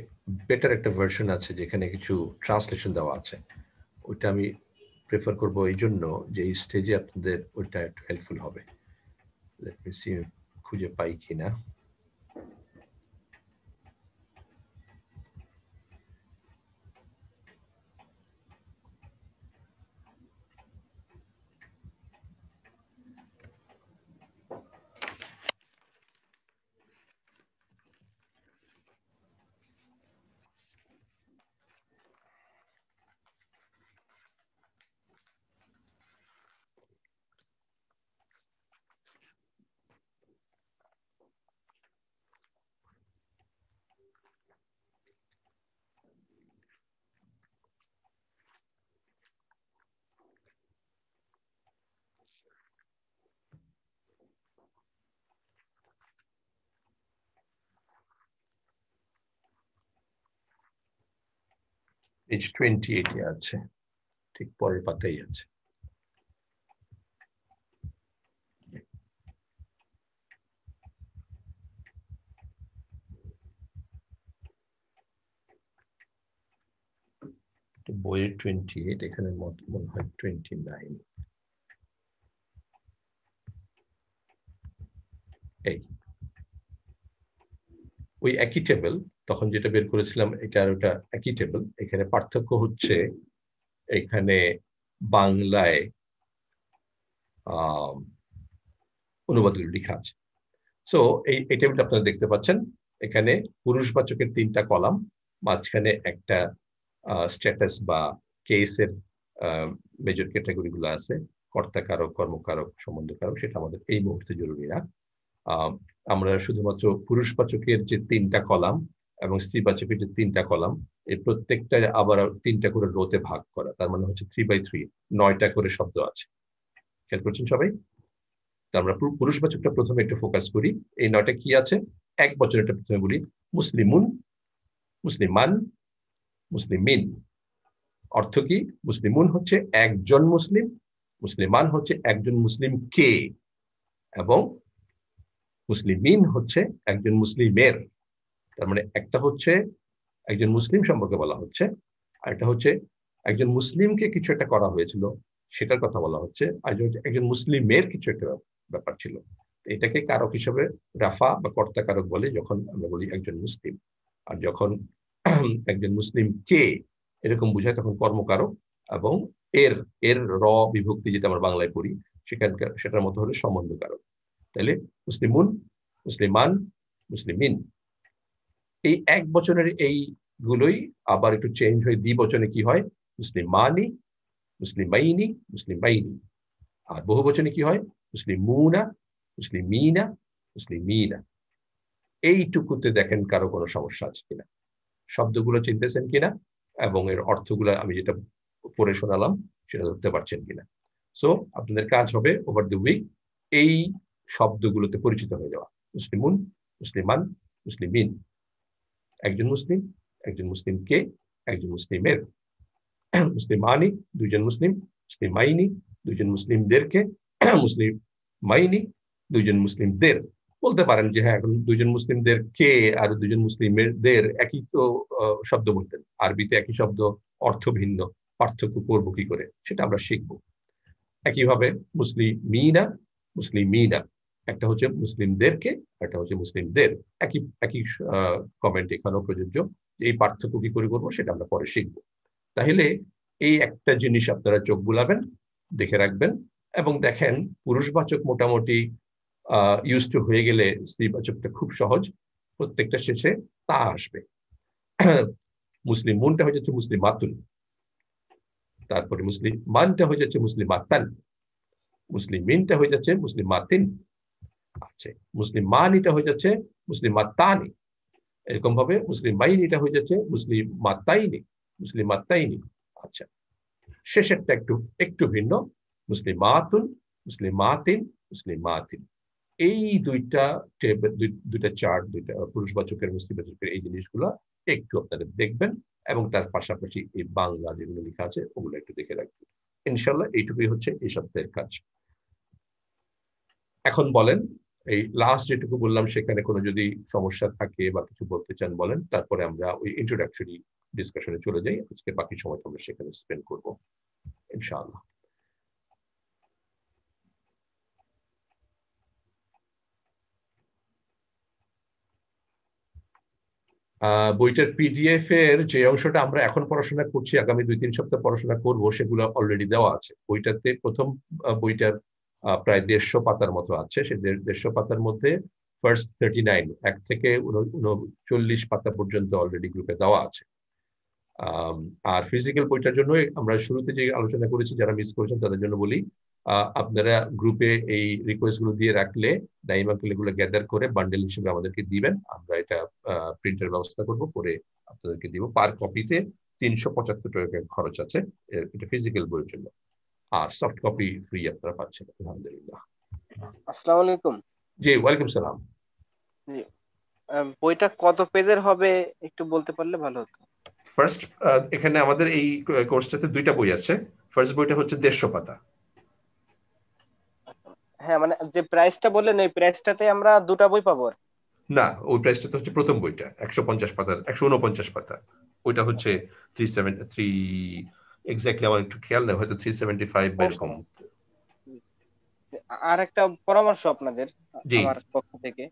বেটার একটা ভার্সন আছে যেখানে কিছু ট্রান্সলেশন দেওয়া আছে, ওইটা আমি প্রেফার করব এই জন্য যে এই স্টেজে আপনাদের ওইটা একটু হেল্পফুল হবে। লেট মি সি খুঁজে পাই কিনা। পেজ 28 এ আছে, ঠিক পরের পাতাই আছে। বইয়ের 28, এখানে মনে হয় 29। এই ওই একই টেবিল, তখন যেটা বের করেছিলাম এটা আর ওটা একই টেবিল। এখানে পার্থক্য হচ্ছে এখানে বাংলায় অনুবাদগুলো লেখা আছে। সো এই টেবিলটা আপনারা দেখতে পাচ্ছেন, এখানে পুরুষবাচকের 3টা কলাম, মাঝখানে একটা স্ট্যাটাস বা কেসের মেজর ক্যাটাগরিগুলো আছে, কর্তাকারক, কর্মকারক, সম্বন্ধকারক, সেটা আমাদের এই মুহূর্তে জরুরি না। আমরা শুধুমাত্র পুরুষবাচকের যে 3টা কলাম এবং স্ত্রীবাচকের যে 3টা কলাম, এই প্রত্যেকটা আবার 3টা করে রোতে ভাগ করা, তার মানে হচ্ছে 3/3, 9টা করে শব্দ আছে। খেয়াল করছেন সবাই? আমরা পুরুষবাচকটা প্রথমে একটু ফোকাস করি। এই 9টা কি আছে? এক বচনটা প্রথমে বলি, মুসলিমুন, মুসলিমান, মুসলিমিন। অর্থ কি? মুসলিমুন হচ্ছে একজন মুসলিম, মুসলিমান হচ্ছে একজন মুসলিম কে, এবং মুসলিমিন হচ্ছে একজন মুসলিমের। তার মানে একটা হচ্ছে একজন মুসলিম সম্পর্কে বলা হচ্ছে, আর একটা হচ্ছে একজন মুসলিমকে কিছু একটা করা হয়েছিল, সেটার কথা বলা হচ্ছে। আর একজন মুসলিমের কিছু একটা ব্যাপার ছিল, এটাকে কারক হিসেবে রাফা বা কর্তা কারক বলে যখন আমরা বলি একজন মুসলিম। আর যখন একজন মুসলিম কে এরকম বুঝায় তখন কর্মকারক, এবং এর এর র বিভক্তি যেটা আমরা বাংলায় পড়ি সেখানকার সেটার মতো হলে সম্বন্ধকারক। তাহলে মুসলিমুন, মুসলিমান, মুসলিমিন, এই এক বচনের এইগুলোই আবার একটু চেঞ্জ হয়ে দ্বিবচনে কি হয়, মুসলিমানি, মুসলিমাইনি, মুসলিমাইনি। আর বহু বচনে কি হয়, মুসলিমুনা, মুসলিমিনা, মুসলিমিনা। এইটুকুতে দেখেন কারো কোনো সমস্যা আছে কিনা, শব্দগুলো চিনতেছেন কিনা, এবং এর অর্থগুলো আমি যেটা পড়ে শোনালাম সেটা ধরতে পারছেন কিনা। সো আপনাদের কাজ হবে ওভার দ্য উইক এই শব্দগুলোতে পরিচিত হয়ে যাওয়া। মুসলিমুন, মুসলিমান, মুসলিমিন, একজন মুসলিম, একজন মুসলিমকে, একজন মুসলিমের, মুসলিমানি, দুইজন মুসলিম, মুসলিমাইনি, দুইজন মুসলিমদেরকে, মুসলিম মাইনি, দুইজন মুসলিমদের। বলতে পারেন যে হ্যাঁ, এখন দুইজন মুসলিমদের কে আর দুইজন মুসলিমদের একই তো শব্দ বলতেন, আরবিতে একই শব্দ, অর্থ ভিন্ন, পার্থক্য করবো কি করে সেটা আমরা শিখবো। একইভাবে মুসলিমিনা, মুসলিমিনা, একটা হচ্ছে মুসলিমদেরকে, একটা হচ্ছে মুসলিমদের, একই একই কমেন্ট এখানেও প্রযোজ্য। এই পার্থক্য কি করে করবো সেটা আমরা পরে শিখবো। তাহলে এই একটা জিনিস আপনারা চোখ বুলাবেন, দেখে রাখবেন, এবং দেখেন পুরুষবাচক মোটামুটি ইউজ টু হয়ে গেলে স্ত্রীবাচকটা খুব সহজ, প্রত্যেকটা শেষে তা আসবে। মুসলিম মুনটা হয়ে যাচ্ছে মুসলিমাতুন, তারপরে মুসলিম মানটা হয়ে যাচ্ছে মুসলিমাতান, মুসলিম মিনটা হয়ে যাচ্ছে মুসলিমাতিন, আচ্ছা মুসলিম মানিটা হয়ে যাচ্ছে মুসলিমাতানি, এরকম ভাবে মুসলিম মাইনিটা হয়ে যাচ্ছে মুসলিম মাতাইনি, মুসলিম মাতাইনি। আচ্ছা, শেষেরটা একটু একটু ভিন্ন, মুসলিমাতুন, মুসলিমাতিন, মুসলিমাতিন। এই দুইটা দুইটা চার্ট, দুইটা পুরুষবাচকের মুসলিমবাচকের এই জিনিসগুলো একটু আপনারা দেখবেন, এবং তার পাশাপাশি এই বাংলা যেগুলো লেখা আছে ওগুলো একটু দেখে রাখবেন। ইনশাল্লাহ এইটুকুই হচ্ছে এই সপ্তাহের কাজ। এখন বলেন, এই লাস্ট যেটুকু বললাম সেখানে কোনো যদি সমস্যা থাকে বা কিছু বলতে চান বলেন, তারপরে আমরা ওই ইন্ট্রোডাকশনারি ডিসকাশনে চলে যাই। আজকে বাকি সময়টা আমরা সেখানে স্পেন্ড করবো ইনশাআল্লাহ। বইটার পিডিএফ এর যে অংশটা আমরা এখন পড়াশোনা করছি, আগামী 2-3 সপ্তাহ পড়াশোনা করব, সেগুলো অলরেডি দেওয়া আছে। বইটাতে প্রথম বইটার প্রায় 150 পাতার মতো আছে। সেই 150 পাতার মধ্যে ফার্স্ট 39 1 থেকে 39 পাতা পর্যন্ত অলরেডি গ্রুপে দেওয়া আছে। আর ফিজিক্যাল বইটার জন্য আমরা শুরুতে যে আলোচনা করেছি, যারা মিস করেছেন তাদের জন্য বলি, আপনারা গ্রুপে এই রিকোয়েস্ট গুলো দিয়ে রাখলে নাইম আঙ্কেল এগুলো গ্যাদার করে বান্ডেল হিসেবে আমাদেরকে দিবেন, আমরা এটা প্রিন্টের ব্যবস্থা করব, করে আপনাদেরকে দিব। পার কপিতে 375 টাকা খরচ আছে এটা ফিজিক্যাল বইয়ের জন্য, আর সফট কপি ফ্রি আপনারা পাচ্ছেন আলহামদুলিল্লাহ। আসসালামু আলাইকুম। জি ওয়ালাইকুম সালাম। বইটা কত পেজের হবে একটু বলতে পারলে ভালো হতো। ফার্স্ট এখানে আমাদের এই কোর্সটাতে 2টা বই আছে। ফার্স্ট বইটা হচ্ছে 150 পাতা। হ্যাঁ, মানে যে প্রাইসটা বললেন এই প্রাইসটাতে আমরা 2টা বই পাবো? না, ওই প্রাইসটা হচ্ছে প্রথম বইটা 150 পাতা, 149 পাতা। ওইটা হচ্ছে 373 এক্স্যাক্টলি, আমার একটু খেয়াল নেই, হয়তো 375 বা এরকম। আর একটা পরামর্শ আপনাদের আমার পক্ষ থেকে,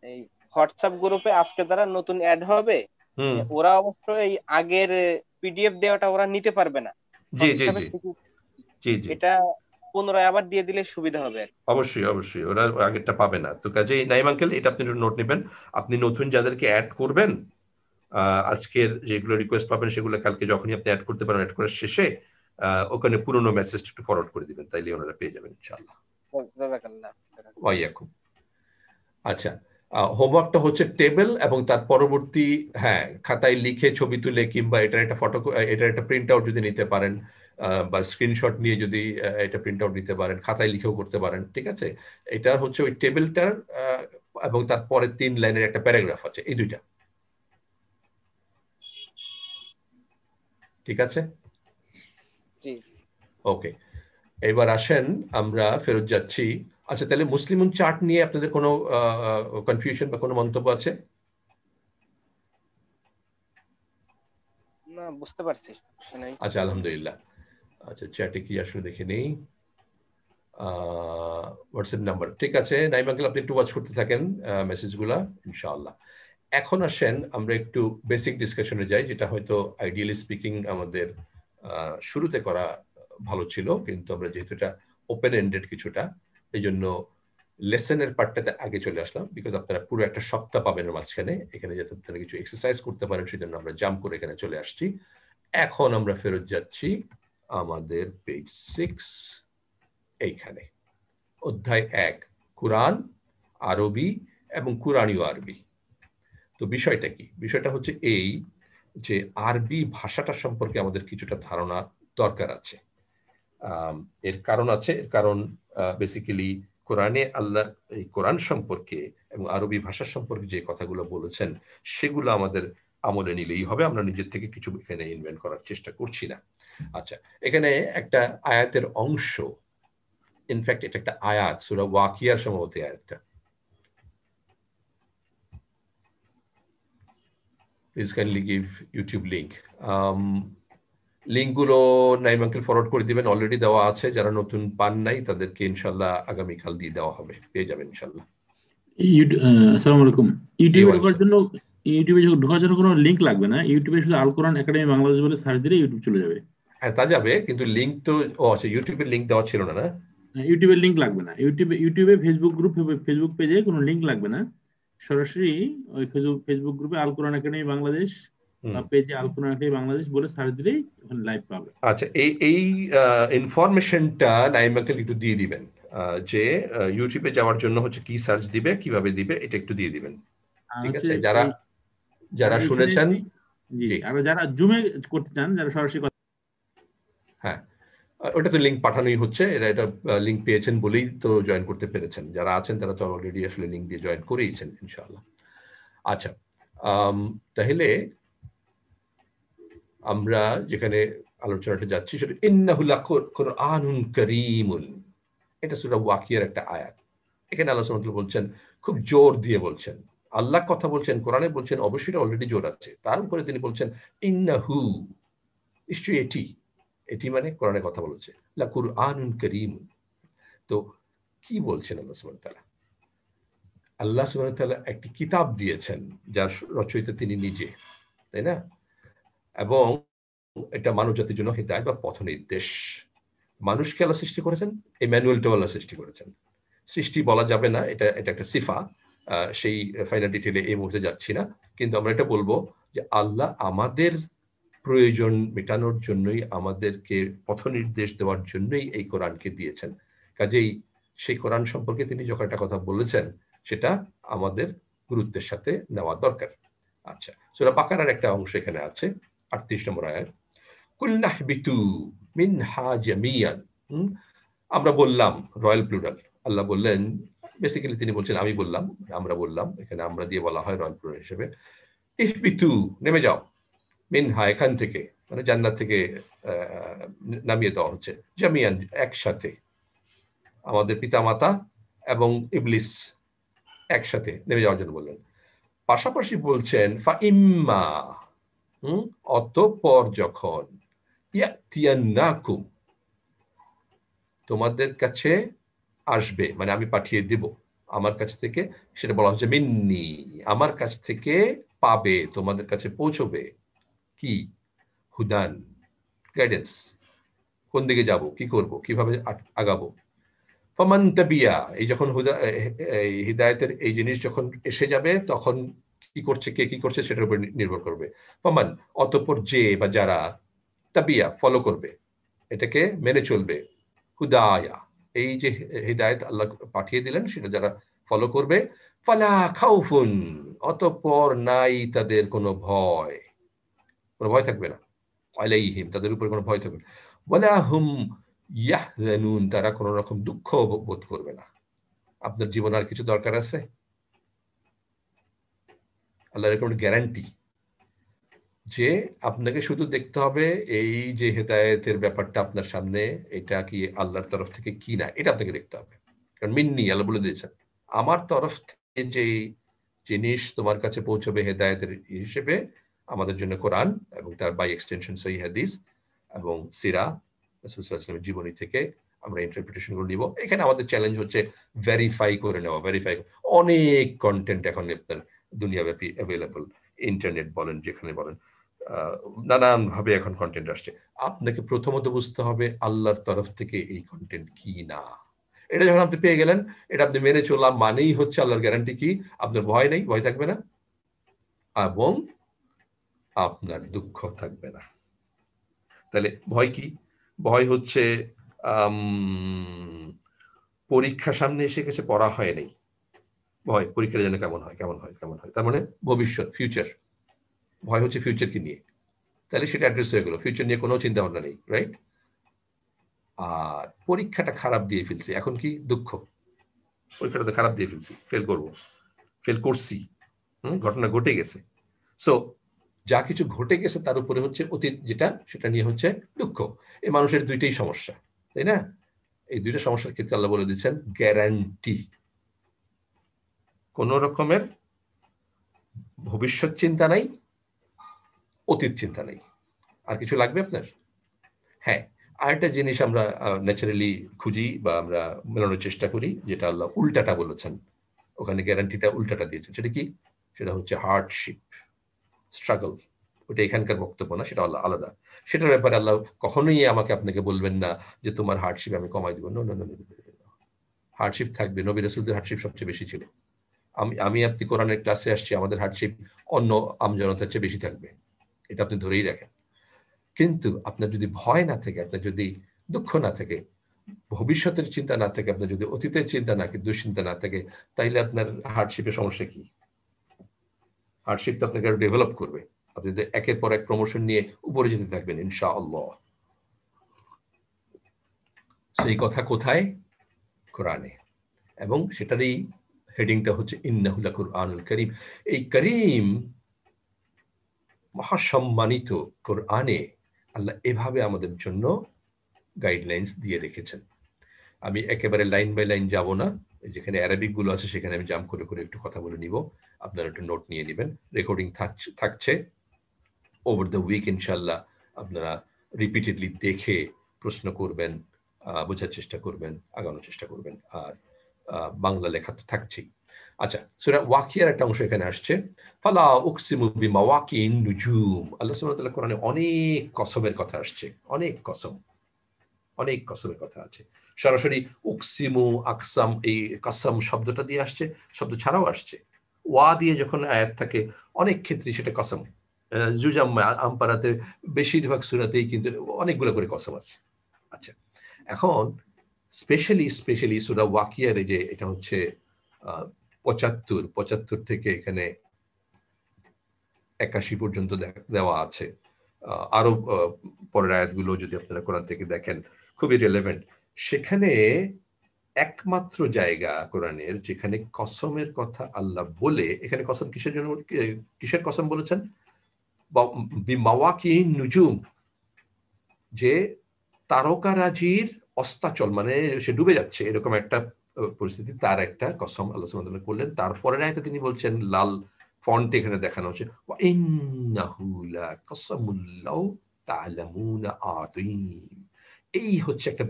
এই হোয়াটসঅ্যাপ গ্রুপে আজকে যারা নতুন অ্যাড হবে ওরা অবশ্য এই আগের পিডিএফ দেওয়াটা ওরা নিতে পারবে না। জি জি জি জি, এটা পুনরায় আবার দিয়ে দিলে সুবিধা হবে। অবশ্যই অবশ্যই, ওরা আগেরটা পাবে না। তো কাজেই নাইম আঙ্কেল এটা আপনি নোট নেবেন। আপনি নতুন যাদেরকে অ্যাড করবেন, আজকের যেগুলো রিকোয়েস্ট পাবেন সেগুলো কালকে যখনই আপনি অ্যাড করতে পারেন, অ্যাড করার শেষে ওখানে পুরনো মেসেজটা একটু ফরওয়ার্ড করে দিবেন, তাইলে ওনারা পেয়ে যাবেন ইনশাআল্লাহ। জাযাকাল্লাহ। ওয়াইয়াকুম। আচ্ছা, হোমওয়ার্কটা হচ্ছে টেবিল এবং তার পরবর্তী, হ্যাঁ, খাতায় লিখে ছবি তুলে কিংবা এটার একটা ফটো, এটার একটা প্রিন্ট আউট যদি নিতে পারেন, বা স্ক্রিনশট নিয়ে যদি এটা প্রিন্ট আউট নিতে পারেন, খাতায় লিখেও করতে পারেন, ঠিক আছে। এটা হচ্ছে ওই টেবিলটার এবং তারপরে 3 লাইনের একটা প্যারাগ্রাফ আছে, এই দুইটা, ঠিক আছে? জি ওকে, এবার আসেন আমরা ফেরত যাচ্ছি। আচ্ছা, তাহলে মুসলিমুন চার্ট নিয়ে আপনাদের কোনো কনফিউশন বা কোনো মন্তব্য আছে? না, বুঝতে পারছি। আচ্ছা, আলহামদুলিল্লাহ। আচ্ছা, চ্যাটে কি আসলে দেখে নেই। হোয়াটসঅ্যাপ নাম্বার, ঠিক আছে নাইম আঙ্কেল, আপনি একটু ওয়াচ করতে থাকেন মেসেজগুলা ইনশাআল্লাহ। এখন আসেন আমরা একটু বেসিক ডিসকাশনে যাই, যেটা হয়তো আইডিয়ালি স্পিকিং আমাদের শুরুতে করা ভালো ছিল, কিন্তু আমরা যেহেতু এটা ওপেন এন্ডেড কিছুটা, এই জন্য লেসনের পার্টটাতে আগে চলে আসলাম, বিকজ আপনারা পুরো একটা সপ্তাহ পাবেন মাঝখানে, এখানে যাতে আপনারা কিছু এক্সারসাইজ করতে পারেন, সেজন্য আমরা জাম্প করে এখানে চলে আসছি। এখন আমরা ফেরত যাচ্ছি আমাদের পেজ 6, এইখানে অধ্যায় 1 কুরআন আরবি এবং কুরআনীয় আরবি। তো বিষয়টা কি? বিষয়টা হচ্ছে এই যে আরবি ভাষাটা সম্পর্কে আমাদের কিছুটা ধারণা দরকার আছে। এর কারণ আছে, এর কারণ বেসিক্যালি কোরআনে আল্লাহ এই কোরআন সম্পর্কে এবং আরবি ভাষা সম্পর্কে যে কথাগুলো বলেছেন সেগুলো আমাদের আমলে নিলেই হবে, আমরা নিজের থেকে কিছু এখানে ইনভেন্ট করার চেষ্টা করছি না। আচ্ছা, এখানে একটা আয়াতের অংশ, ইনফ্যাক্ট এটা একটা আয়াত, সূরা ওয়াকিয়ার সম্ভবত আয়াতটা, please kindly give YouTube link. লিঙ্কগুলো নাইম আঙ্কেল ফরওয়ার্ড করে দিবেন, অলরেডি দেওয়া আছে, যারা নতুন পান নাই তাদেরকে ইনশাল্লাহ আগামীকাল দিয়ে দেওয়া হবে, পেয়ে যাবেন ইনশাল্লাহ। আসসালামু আলাইকুম। ইউটিউবে ঢোকার জন্য কোনো লিংক লাগবে না, ইউটিউবে শুধু আল কোরআন একাডেমি বাংলাদেশ বলে সার্চ দিলে ইউটিউব চলে যাবে। হ্যাঁ তা যাবে, কিন্তু লিংক তো আচ্ছা ইউটিউবের লিংক দেওয়া ছিল না, না ইউটিউবের লিংক লাগবে না, ইউটিউবে ফেসবুক গ্রুপ, ফেসবুক পেজে কোনো লিংক লাগবে না, সরাসরি ওই ফেসবুক গ্রুপে আল কোরআন একাডেমি বাংলাদেশ বা পেজে আল কোরআন একাডেমি বাংলাদেশ বলে সার্চ দিলেই ওখানে লাইভ পাবে। আচ্ছা, এই ইনফরমেশনটা নাইম আঙ্কেল একটু দিয়ে দিবেন, যে ইউটিউবে যাওয়ার জন্য হচ্ছে কি সার্চ দিবে, কিভাবে দিবে, এটা একটু দিয়ে দিবেন, ঠিক আছে? যারা শুনেছেন, জি, আর যারা জুমে করতে চান, যারা সরাসরি, হ্যাঁ ওটা তো লিংক পাঠানোই হচ্ছে, এটা লিংক পেয়েছেন বলেই তো জয়েন করতে পেরেছেন, যারা আছেন তারা তো অলরেডি আসলে লিংক দিয়ে জয়েন করেইছেন ইনশাআল্লাহ। আচ্ছা, তাহলে আমরা যেখানে আলোচনাটা যাচ্ছি সেটা ইন্নাহু লাকুরআনুন কারীমুন, এটা সূরা ওয়াকিয়ার একটা আয়াত। এখানে আল্লাহ সুবহানাহু ওয়া তাআলা বলছেন, খুব জোর দিয়ে বলছেন, আল্লাহ কথা বলছেন, কোরআনে বলছেন, অবশ্যই অলরেডি জোর আছে, তার উপরে তিনি বলছেন ইন্নাহু, নিশ্চয়ই এটি মানে কোরআনে কথা বলেছে, লাকুরআনুন কারীমুন। তো কি বলছেন আল্লাহ সুবহানাহু ওয়া তাআলা? আল্লাহ সুবহানাহু ওয়া তাআলা একটি কিতাব দিয়েছেন যার রচয়িতা তিনি নিজে, তাই না? এবং এটা মানব জাতির জন্য হিদায়াত বা পথ নির্দেশ। মানুষকে আল্লাহ সৃষ্টি করেছেন, এই ম্যানুয়ালটাও আল্লাহ সৃষ্টি করেছেন। সৃষ্টি বলা যাবে না, এটা একটা সিফা, সেই ফাইনাল ডিটেইলে এই মুহূর্তে যাচ্ছি না, কিন্তু আমরা এটা বলবো যে আল্লাহ আমাদের প্রয়োজন মেটানোর জন্যই, আমাদেরকে পথ নির্দেশ দেওয়ার জন্যই এই কোরআনকে দিয়েছেন। কাজেই সেই কোরআন সম্পর্কে তিনি যখন একটা কথা বলেছেন সেটা আমাদের গুরুত্বের সাথে নেওয়া দরকার। আচ্ছা, সূরা বাকারার একটা অংশ এখানে আছে, 38 নম্বর আয়াত, কুল নাহবিতু মিনহা জামিয়ান। আমরা বললাম, রয়্যাল প্লুরাল, আল্লাহ বললেন, বেসিক্যালি তিনি বলছেন আমি বললাম, আমরা বললাম, এখানে আমরা দিয়ে বলা হয় রয়্যাল প্লুরাল হিসেবে। ইহবিতু, নেমে যাও, মিনহা, এখান থেকে, মানে জান্নাত থেকে নামিয়ে দেওয়া হচ্ছে, জামিয়ান, একসাথে, আমাদের পিতামাতা এবং ইবলিস একসাথে নেমে যাওয়ার জন্য বললেন। পাশাপাশি বলছেন ফা ইম্মা, অতঃপর যখন, ইয়াতিয়ান্নাকুম, তোমাদের কাছে আসবে, মানে আমি পাঠিয়ে দিব আমার কাছ থেকে, সেটা বলা হচ্ছে মিন্নি, আমার কাছ থেকে পাবে, তোমাদের কাছে পৌঁছবে কি? হুদান, গাইডেন্স, কোন দিকে যাব, কি করব, কিভাবে আগাবো। ফামান তাবিয়া, এই যখন হিদায়াতের এই জিনিস যখন এসে যাবে তখন কি করছে, কে কি করছে সেটার উপর নির্ভর করবে। ফামান, অতঃপর যে বা যারা, তাবিয়া, ফলো করবে, এটাকে মেনে চলবে, হুদায়া, এই যে হিদায়াত আল্লাহ পাঠিয়ে দিলেন সেটা যারা ফলো করবে, ফালা খাউফুন, অতঃপর নাই তাদের কোনো ভয় থাকবে না, আলাইহিম, তাদের উপর কোনো ভয় থাকবে না, ওয়ালা হুম ইয়াহজানুন, তারা কোনো রকম দুঃখ বোধ করবে না। আপনার জীবনে আর কিছু দরকার আছে? আল্লাহর এরকম গ্যারান্টি যে আপনাকে শুধু দেখতে হবে এই যে হেদায়েতের ব্যাপারটা আপনার সামনে, এটা কি আল্লাহর তরফ থেকে কি না, এটা আপনাকে দেখতে হবে। কারণ মিন্নি, আল্লাহ বলে দিয়েছেন আমার তরফ থেকে যে জিনিস তোমার কাছে পৌঁছবে হেদায়েতের হিসেবে, আমাদের জন্য কোরআন এবং তার বাই এক্সটেনশন সহিহ হাদিস এবং সিরা, রাসূল সাল্লাল্লাহু আলাইহি ওয়াসাল্লামের জীবনী থেকে আমরা ইন্টারপ্রিটেশন করে নিব। এখানে আমাদের চ্যালেঞ্জ হচ্ছে ভেরিফাই করে নেওয়া। অনেক কন্টেন্ট এখন আপনার দুনিয়াব্যাপী অ্যাভেলেবল, ইন্টারনেট বলেন, যেখানে বলেন, নানান ভাবে এখন কন্টেন্ট আসছে। আপনাকে প্রথমত বুঝতে হবে আল্লাহর তরফ থেকে এই কন্টেন্ট কি না। এটা যখন আপনি পেয়ে গেলেন, এটা আপনি মেনে চললাম মানেই হচ্ছে আল্লাহর গ্যারান্টি কি আপনার ভয় নেই, ভয় থাকবে না, এবং আপনার দুঃখ থাকবে না। তাহলে ভয় কি? ভয় হচ্ছে পরীক্ষা সামনে এসে গেছে, পড়া হয় নাই, ভয় পরীক্ষাটা যেন কেমন হয়। তার মানে ভবিষ্যৎ, ফিউচার। ভয় হচ্ছে ফিউচারকে নিয়ে। তাহলে সেটা অ্যাড্রেস হয়ে গেল, ফিউচার নিয়ে কোনো চিন্তা ভাবনা নেই, রাইট? আর পরীক্ষাটা খারাপ দিয়ে ফেলছি, এখন কি? দুঃখ। পরীক্ষাটা তো খারাপ দিয়ে ফেলছি, ফেল করছি, ঘটনা ঘটে গেছে। সো যা কিছু ঘটে গেছে তার উপরে হচ্ছে অতীত যেটা, সেটা নিয়ে হচ্ছে দুঃখ। এই মানুষের দুইটাই সমস্যা, তাই না? এই দুইটা সমস্যার ক্ষেত্রে আল্লাহ বলে দিচ্ছেন গ্যারান্টি, কোন রকমের ভবিষ্যৎ চিন্তা নাই, অতীত চিন্তা নেই। আর কিছু লাগবে আপনার? হ্যাঁ, আরেকটা জিনিস আমরা ন্যাচারালি খুঁজি বা আমরা মেলানোর চেষ্টা করি, যেটা আল্লাহ উল্টাটা বলেছেন, ওখানে গ্যারান্টিটা উল্টাটা দিয়েছেন। সেটা কি? সেটা হচ্ছে হার্ডশিপ, স্ট্রাগল। ওটা এখানকার বক্তব্য না, সেটা আল্লাহ আলাদা। সেটার ব্যাপারে আল্লাহ কখনোই আমাকে আপনাকে বলবেন না যে তোমার হার্ডশিপ আমি কমাই দিব। নো, হার্ডশিপ থাকবে। নবী রাসূলদের হার্ডশিপ সবচেয়ে বেশি ছিল। আমি আপনি কোরআনের ক্লাসে আসছি, আমাদের হার্ডশিপ অন্য আমজনতার চেয়ে বেশি থাকবে, এটা আপনি ধরেই রাখেন। কিন্তু আপনার যদি ভয় না থাকে, আপনার যদি দুঃখ না থাকে, ভবিষ্যতের চিন্তা না থাকে, আপনার যদি অতীতের চিন্তা না থাকে, দুশ্চিন্তা না থাকে, তাইলে আপনার হার্ডশিপের সমস্যা কি? হার্ডশিপ তো আপনাকে আরো ডেভেলপ করবে। আপনি যদি একের পর এক প্রমোশন নিয়ে উপরে যেতে থাকবেন ইনশাআল্লাহ। সেই কথা কোথায়? কোরআনে। এবং সেটারই হেডিংটা হচ্ছে ইন্নাহু লাকুরআনুল কারীম। এই করিম, মহাসম্মানিত কোরআনে আল্লাহ এভাবে আমাদের জন্য গাইডলাইন্স দিয়ে রেখেছেন। আমি একেবারে লাইন বাই লাইন যাব না, যেখানে অ্যারাবিক গুলো আছে সেখানে আমি জাম্প করে করে একটু কথা বলে নিব, আপনারা একটু নোট নিয়ে নেবেন। রেকর্ডিং থাকছে ওভার দ্য উইক, ইনশাল্লাহ আপনারা রিপিটেডলি দেখে প্রশ্ন করবেন, বোঝার চেষ্টা করবেন, আগানোর চেষ্টা করবেন। আর বাংলা লেখা তো থাকছেই। আচ্ছা, সূরা ওয়াকিয়ার একটা অংশ এখানে আসছে, ফালা উকসিমু বিমাওয়াকিন নুজুম। আল্লাহ সুবহানাহু ওয়া তাআলা কোরআনে অনেক কসমের কথা আসছে, অনেক কসমের কথা আছে। সরাসরি উকসিমু, আকসাম, এই কসম শব্দটা দিয়ে আসছে, শব্দ ছাড়াও আসছে। ওয়া দিয়ে যখন আয়াত থাকে অনেক ক্ষেত্রে সেটা কসম। জুজাম্মা, আম্পারাতে বেশিরভাগ সূরাতেই কিন্তু অনেকগুলো করে কসম আছে। আচ্ছা, এখন স্পেশালি সূরা ওয়াকিয়ার যে এটা হচ্ছে 75 থেকে এখানে 81 পর্যন্ত দেওয়া আছে। আরো পরের আয়াতগুলো যদি আপনারা কোরআন থেকে দেখেন খুবই রিলেভেন্ট। সেখানে একমাত্র জায়গা কোরআনের যেখানে কসমের কথা আল্লাহ বলে, এখানে কসম কিসের কসম বলেছেন? বিমাওয়াকিন নুজুম, যে তারকারাজির অস্তাচল, মানে সে ডুবে যাচ্ছে এরকম একটা পরিস্থিতি, তার একটা কসম আল্লাহ সুবহানাহু ওয়া তাআলা করলেন। তারপরের আয়াতে তিনি বলছেন, লাল ফন্ট এখানে দেখানো হচ্ছে, ওয়া ইন্নাহু লাকাসামুল লাউ তা'লামুনা আযীম। এই হচ্ছে একটা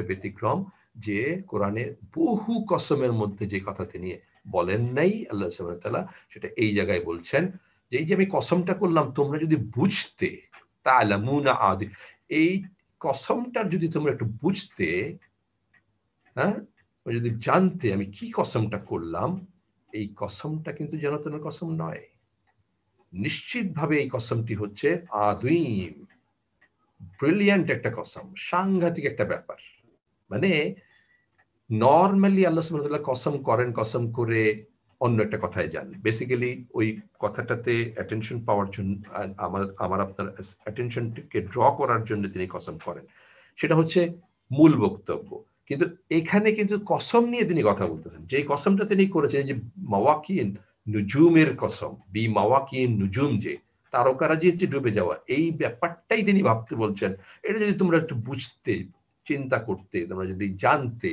ব্যতিক্রম, যে কোরআনে বহু কসমের মধ্যে যে কথা তিনি বলেন নাই আল্লাহ সুবহানাহু ওয়া তাআলা, সেটা এই জায়গায় বলছেন যে এই যে আমি কসমটা করলাম, তোমরা যদি বুঝতে, তা'লামুনা আযীম, এই কসমটার যদি তোমরা একটু বুঝতে, হ্যাঁ, যদি জানতে আমি কি কসমটা করলাম, এই কসমটা কিন্তু যেন তেন কসম নয়। নিশ্চিতভাবে এই কসমটি হচ্ছে আযীম, ব্রিলিয়ান্ট একটা কসম, সাংঘাতিক একটা ব্যাপার। মানে নর্মালি আল্লাহ সুবহানাহু ওয়া তাআলা কসম করে অন্য একটা কথায় যান। বেসিক্যালি ওই কথাটাতে অ্যাটেনশন পাওয়ার জন্য, আমার আপনার অ্যাটেনশনকে ড্র করার জন্য তিনি কসম করেন, সেটা হচ্ছে মূল বক্তব্য। কিন্তু এখানে কিন্তু কসম নিয়ে তিনি কথা বলতেছেন। যে কসমটা তিনি করেছেন, যে মাওয়াকিন নুজুমের কসম, মাওয়াকিন নুজুম, যে তারকারাজির যে ডুবে যাওয়া, এই ব্যাপারটাই তিনি ভাবতে বলছেন। এটা যদি তোমরা একটু বুঝতে, চিন্তা করতে, তোমরা যদি জানতে,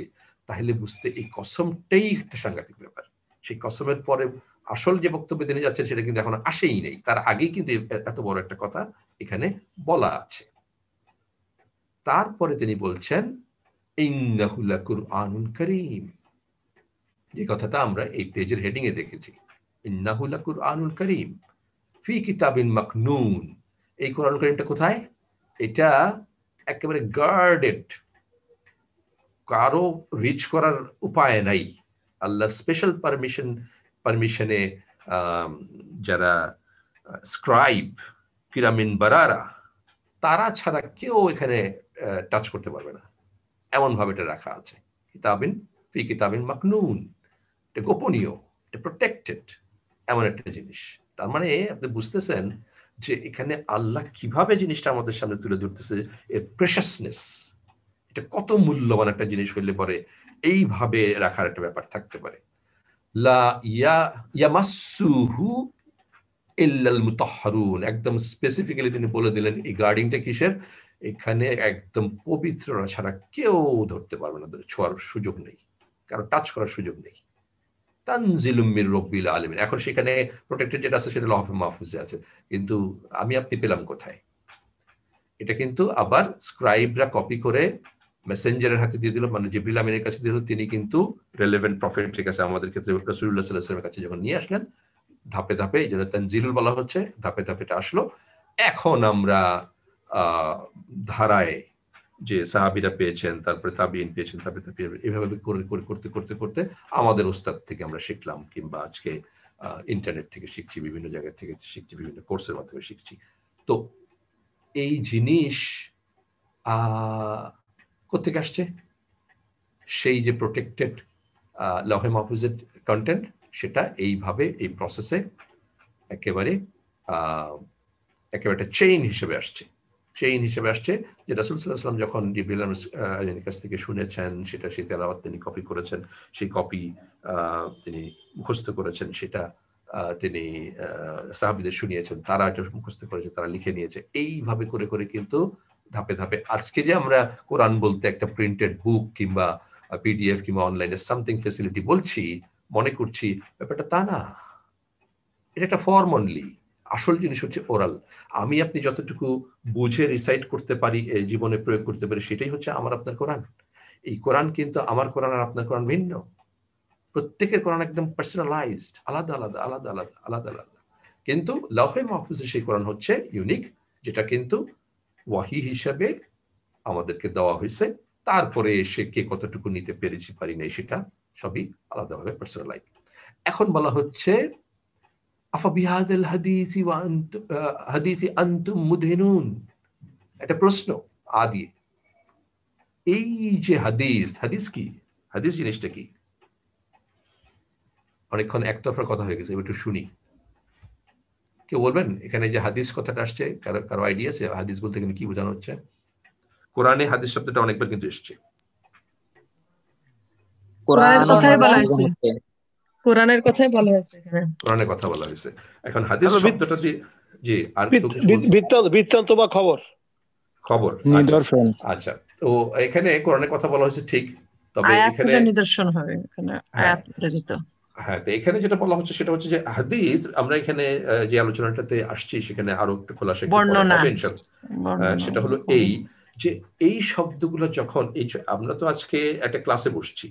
তাহলে বুঝতে এই কসমটাই একটা সাংঘাতিক ব্যাপার। সেই কসমের পরে আসল যে বক্তব্য তিনি যাচ্ছেন সেটা কিন্তু এখনো আসেই নেই, তার আগেই কিন্তু এত বড় একটা কথা এখানে বলা আছে। তারপরে তিনি বলছেন ইন্নাহু লাকুরআনুন কারীম, যে কথাটা আমরা এই পেজের হেডিং এ দেখেছি, ইন্নাহু লাকুরআনুন কারীম ফি কিতাবিন মাকনুন। এই কোরআন কারীমটা কোথায়? এটা একেবারে গার্ডেড, কারো রিচ করার উপায় নাই। আল্লাহ স্পেশাল পারমিশনে যারা স্ক্রাইব কিরামিন বারারা, তারা ছাড়া কেউ এখানে টাচ করতে পারবে না, এমন ভাবে এটা রাখা আছে। কিতাবিন ফি কিতাবিন মাকনুন, এটা গোপনীয়, এটা প্রোটেক্টেড, এমন একটা জিনিস। তার মানে আপনি বুঝতেছেন যে এখানে আল্লাহ কিভাবে জিনিসটা আমাদের সামনে তুলে ধরতেছে, এর প্রেশাসনেস, এটা কত মূল্যবান একটা জিনিস হইলে পরে এইভাবে রাখার একটা ব্যাপার থাকতে পারে। লা ইয়ামাসসুহু ইল্লাল মুতাহহারুন, একদম স্পেসিফিক্যালি তিনি বলে দিলেন এই গার্ডিংটা কিসের, এখানে একদম পবিত্ররা ছাড়া কেউ ধরতে পারবে না, ছোঁয়ার সুযোগ নেই, কারো টাচ করার সুযোগ নেই। তানজিলুম মির রাব্বিল আলামিন। এখন সেখানে প্রোটেক্টেড যেটা আছে সেটা লওহে মাহফুজে আছে, কিন্তু আমি আপনি পেলাম কোথায়? এটা কিন্তু আবার স্ক্রাইবরা কপি করে মেসেঞ্জারের হাতে দিয়ে দিল, মানে জিবরিল আমিনের কাছে দিল, তিনি কিন্তু রেলেভেন্ট প্রফেটের কাছে, আমাদের ক্ষেত্রে রাসূলুল্লাহ সাল্লাল্লাহু আলাইহি ওয়াসাল্লামের কাছে যখন নিয়ে আসলেন, ধাপে ধাপে যেটা তানজিলুল বলা হচ্ছে, ধাপে ধাপে এটা আসলো। এখন আমরা ধারায় যে সাহাবীরা পেয়েছেন, তারপরে তাবিঈন পেয়েছেন, তারপরে এভাবে করতে করতে করতে আমাদের ওস্তাদ থেকে আমরা শিখলাম, কিংবা আজকে ইন্টারনেট থেকে শিখছি, বিভিন্ন জায়গা থেকে শিখছি, বিভিন্ন কোর্সের মাধ্যমে শিখছি। তো এই জিনিস কোত্থেকে আসছে? সেই যে প্রোটেক্টেড লওহে মাহফুজের কন্টেন্ট, সেটা এইভাবে এই প্রসেসে একেবারে একটা চেইন হিসেবে আসছে, যে রাসূল সাল্লাল্লাহু আলাইহি ওয়াসাল্লাম যখন জিবরিল আমিনের কাছ থেকে শুনেছেন, সেটা সেই তেলাওয়াত তিনি কপি করেছেন, সেই কপি তিনি মুখস্থ করেছেন, সেটা তিনি সাহাবীদের শুনিয়েছেন, তারা এটা মুখস্থ করেছে, তারা লিখে নিয়েছে। এইভাবে করে করে কিন্তু ধাপে ধাপে আজকে যে আমরা কোরআন বলতে একটা প্রিন্টেড বুক কিংবা পিডিএফ কিংবা অনলাইনে সামথিং ফ্যাসিলিটি বলছি, মনে করছি, ব্যাপারটা তা না। এটা একটা ফর্ম অনলি। আসল জিনিস হচ্ছে ওরাল। আমি আপনি যতটুকু বুঝে রিসাইট করতে পারি, জীবনে প্রয়োগ করতে পারি, সেটাই হচ্ছে আমার আপনার কোরআন। এই কোরআন কিন্তু আমার কোরআন আর আপনার কোরআন ভিন্ন। প্রত্যেকের কোরআন একদম পার্সোনালাইজড, আলাদা আলাদা আলাদা আলাদা আলাদা আলাদা। কিন্তু লওহে মাহফুজে সেই কোরআন হচ্ছে ইউনিক, যেটা কিন্তু ওয়াহি হিসাবে আমাদেরকে দেওয়া হয়েছে। তারপরে এসে কে কতটুকু নিতে পেরেছি পারি নাই, সেটা সবই আলাদাভাবে পার্সোনালাইজ। এখন বলা হচ্ছে আফাবিহাদাল হাদিসি আনতুম মুদহিনুন, একটা প্রশ্ন আদি। এই যে হাদিস কি? হাদিস জিনিসটা কি? অনেকক্ষণ একতরফা কথা হয়ে গেছে, একটু শুনি। কেউ বলবেন এখানে যে হাদিস কথাটা আসছে, কারো আইডিয়া আছে হাদিস বলতে এখানে কি বোঝানো হচ্ছে? কোরআনে হাদিস শব্দটা অনেকবার কিন্তু এসছে। কোরআনের কথাই বলা হয়েছে। এখন হাদিস শব্দটা দিয়ে জি আর বৃত্তান্ত বা খবর নিদর্শন। আচ্ছা, তো এখানে কোরআনের কথা বলা হয়েছে ঠিক, তবে এখানে নিদর্শন হবে, এখানে আয়াত প্রেরিত। হ্যাঁ, তো এখানে যেটা বলা হচ্ছে সেটা হচ্ছে যে হাদিস, আমরা এখানে যে আলোচনাটাতে আসছি সেখানে আরো একটু খোলাসা হবে ইনশাআল্লাহ। সেটা হলো এই যে এই শব্দগুলো যখন আমরা তো আজকে একটা ক্লাসে বসছি,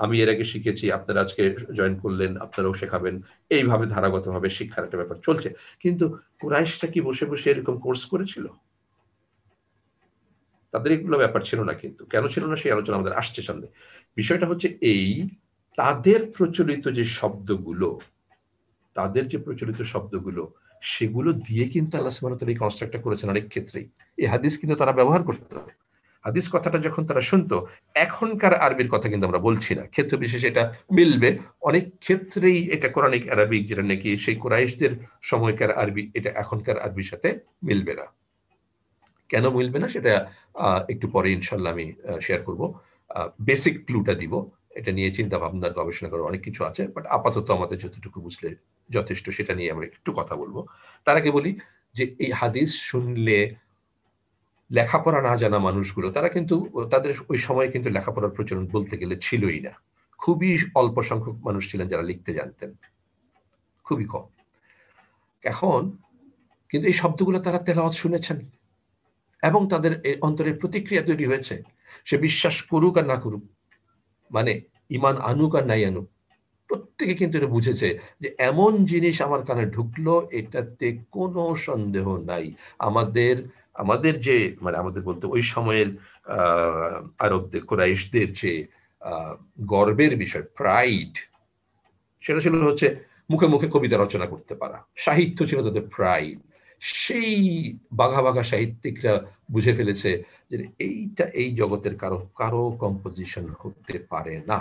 আমি এর আগে শিখেছি, আপনারা আজকে জয়েন করলেন, আপনারাও শেখাবেন, এইভাবে ধারাগতভাবে শিক্ষার একটা ব্যাপার চলছে। কিন্তু কুরাইশরা কি বসে বসে এরকম কোর্স করেছিল? তাদের এগুলো ব্যাপার ছিল না। কিন্তু কেন ছিল না সেই আলোচনা আমাদের আসছে সামনে। বিষয়টা হচ্ছে এই, তাদের প্রচলিত যে শব্দগুলো, সেগুলো দিয়ে কিন্তু আল্লাহ সুবহানাহু ওয়া তাআলা এই কনস্ট্রাক্টটা করেছেন অনেক ক্ষেত্রেই। এই হাদিস কিন্তু তারা ব্যবহার করতো। হাদিস কথাটা যখন তারা শুনতো, এখনকার আরবির কথা কিন্তু আমরা বলছি না, ক্ষেত্র বিশেষে এটা মিলবে। অনেক ক্ষেত্রেই এটা কোরআনিক আরবিক, যেটা নাকি সেই কুরাইশদের সময়কার আরবি, এটা এখনকার আরবির সাথে মিলবে না। কেন মিলবে না সেটা একটু পরে ইনশাল্লাহ আমি শেয়ার করব। বেসিক ক্লুটা দিব, এটা নিয়ে চিন্তা ভাবনার গবেষণা করার অনেক কিছু আছে, বাট আপাতত আমাদের যতটুকু বুঝলে যথেষ্ট, সেটা নিয়ে আমরা একটু কথা বলবো। তার আগে বলি যে এই হাদিস শুনলে লেখাপড়া না জানা মানুষগুলো, তারা কিন্তু তাদের ওই সময় কিন্তু লেখাপড়ার প্রচলন বলতে গেলে ছিলই না। খুবই অল্প সংখ্যক মানুষ ছিলেন যারা লিখতে জানতেন, খুবই কম। এখন কিন্তু এই শব্দগুলো তারা তেলাওয়াত শুনেছেন, এবং তাদের অন্তরে প্রতিক্রিয়া তৈরি হয়েছে, সে বিশ্বাস করুক আর না করুক, মানে ইমান আনুক আর নাই আনুক, প্রত্যেকে কিন্তু এটা বুঝেছে যে এমন জিনিস আমার কানে ঢুকলো, এটাতে কোনো সন্দেহ নাই। আমাদের যে মানে আমাদের বলতে ওই সময়ের আরবদের, কুরাইশদের যে গর্বের বিষয়, প্রাইড, সেটা ছিল হচ্ছে মুখে মুখে কবিতা রচনা করতে পারা, সাহিত্য ছিল তাদের প্রাইড। সেই বাঘা বাঘা সাহিত্যিকরা বুঝে ফেলেছে যে এইটা এই জগতের কারো কম্পোজিশন হতে পারে না,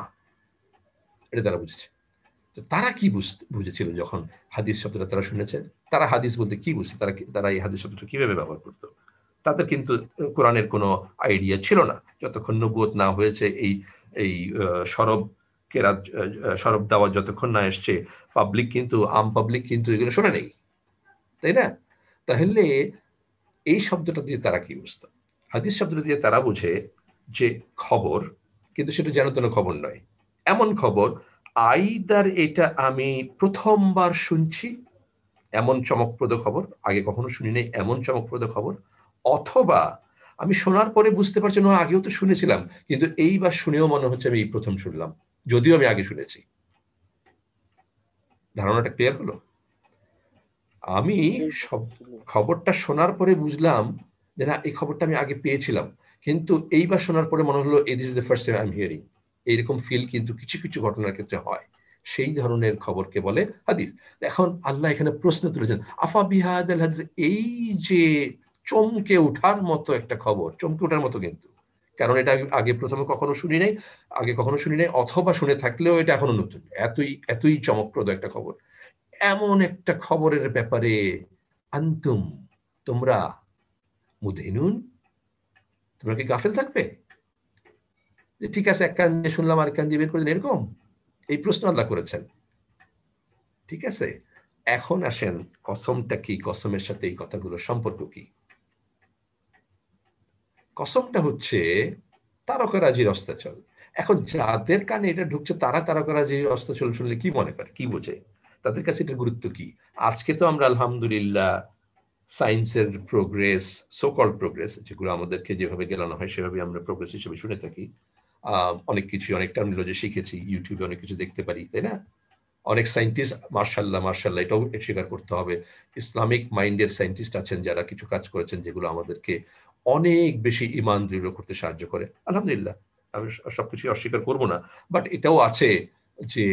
এটা তারা বুঝেছে। তারা কি বুঝেছিল যখন হাদিস শব্দটা তারা শুনেছে? তারা হাদিস বলতে কি বুঝছে, তারা এই হাদিস শব্দটা কিভাবে ব্যবহার করতো? তাদের কিন্তু কোরআনের কোনো আইডিয়া ছিল না যতক্ষণ নবুয়ত না হয়েছে। এই সরব দেওয়া যতক্ষণ না এসছে, পাবলিক কিন্তু পাবলিক কিন্তু এগুলো শোনে নেই, তাই না? তাহলে এই শব্দটা দিয়ে তারা কি বুঝতো? হাদিস শব্দটা দিয়ে তারা বুঝে যে খবর, কিন্তু সেটা যেন তেন খবর নয়, এমন খবর আইদার এটা আমি প্রথমবার শুনছি, এমন চমকপ্রদ খবর, আগে কখনো শুনি নাই এমন চমকপ্রদ খবর, অথবা আমি শোনার পরে বুঝতে পারছি না আগেও তো শুনেছিলাম, কিন্তু এইবার শুনেও মনে হচ্ছে আমি এই প্রথম শুনলাম, যদিও আমি আগে শুনেছি। ধারণাটা ক্লিয়ার হলো? আমি সব খবরটা শোনার পরে বুঝলাম যে না, এই খবরটা আমি আগে পেয়েছিলাম, কিন্তু এইবার শোনার পরে মনে হলো this is the first time I am hearing. এইরকম ফিল কিন্তু কিছু কিছু ঘটনার ক্ষেত্রে হয়, সেই ধরনের খবরকে বলে হাদিস। এখন আল্লাহ এখানে প্রশ্ন তুলেছেন, আফা বিহাদাল হাদিস, এই যে চমকে ওঠার মতো একটা খবর, চমকে ওঠার মতো কিন্তু, কারণ এটা আগে প্রথমে কখনো শুনি নাই, অথবা শুনে থাকলেও এটা এখনো নতুন, এতই চমকপ্রদ একটা খবর, এমন একটা খবরের ব্যাপারে তোমরা মুদহিনুন, তোমরা কি গাফেল থাকবে? যে ঠিক আছে, এক কান দিয়ে শুনলাম আর কান দিয়ে বের করে দিন, এরকম এই প্রশ্ন আল্লাহ করেছেন। ঠিক আছে, এখন আসেন কসমটা কি, কসমের সাথে এই কথাগুলোর সম্পর্ক কি? কসমটা হচ্ছে তারকারাজির অস্তাচল। এখন যাদের কানে এটা ঢুকছে তারা তারকারাজির অস্তাচল শুনলে কি মনে করে, কি বোঝে, তাদের কাছে এটার গুরুত্ব কি? আজকে তো আমরা আলহামদুলিল্লাহ সায়েন্সের প্রোগ্রেস, সোকল প্রোগ্রেস, যেগুলো আমাদেরকে যেভাবে গেলানো হয় সেভাবে আমরা প্রোগ্রেস হিসেবে শুনে থাকি। অনেক কিছু, অনেক টার্মিনোলজি শিখেছি, ইউটিউবে অনেক কিছু দেখতে পারি, তাই না? অনেক সায়েন্টিস্ট, মার্শাল্লাহ এটাও স্বীকার করতে হবে, ইসলামিক মাইন্ডের সায়েন্টিস্ট আছেন যারা কিছু কাজ করেছেন যেগুলো আমাদেরকে অনেক বেশি ঈমান দৃঢ় করতে সাহায্য করে, আলহামদুলিল্লাহ। আমি সবকিছু অস্বীকার করবো না, বাট এটাও আছে যে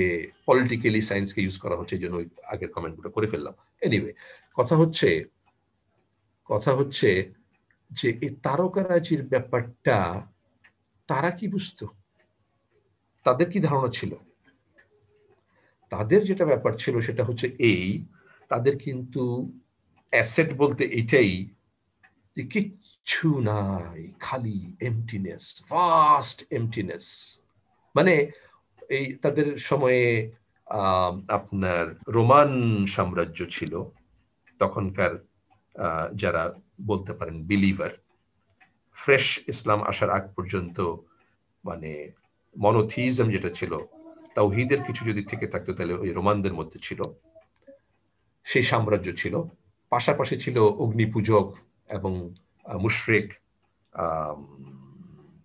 পলিটিক্যালি সায়েন্সকে ইউজ করা হচ্ছে, এই জন্য আগের কমেন্টগুলো করে ফেললাম। এনিওয়ে, কথা হচ্ছে যে এই তারকারাজির ব্যাপারটা তারা কি বুঝতো, তাদের কি ধারণা ছিল? তাদের যেটা ব্যাপার ছিল সেটা হচ্ছে তাদের কিন্তু অ্যাসেট বলতে এটাই যে কিচ্ছু নাই, খালি এমটিনেস, ভাস্ট এমটিনেস। মানে এই তাদের সময়ে আপনার রোমান সাম্রাজ্য ছিল, তখনকার যারা বলতে পারেন বিলিভার, ফ্রেশ ইসলাম আসার আগ পর্যন্ত মানে মনোথিইজম যেটা ছিল, তাওহীদের কিছু যদি থেকে থাকতো তাহলে ওই রোমানদের মধ্যে ছিল, সেই সাম্রাজ্য ছিল। পাশাপাশি ছিল অগ্নিপূজক এবং মুশরিক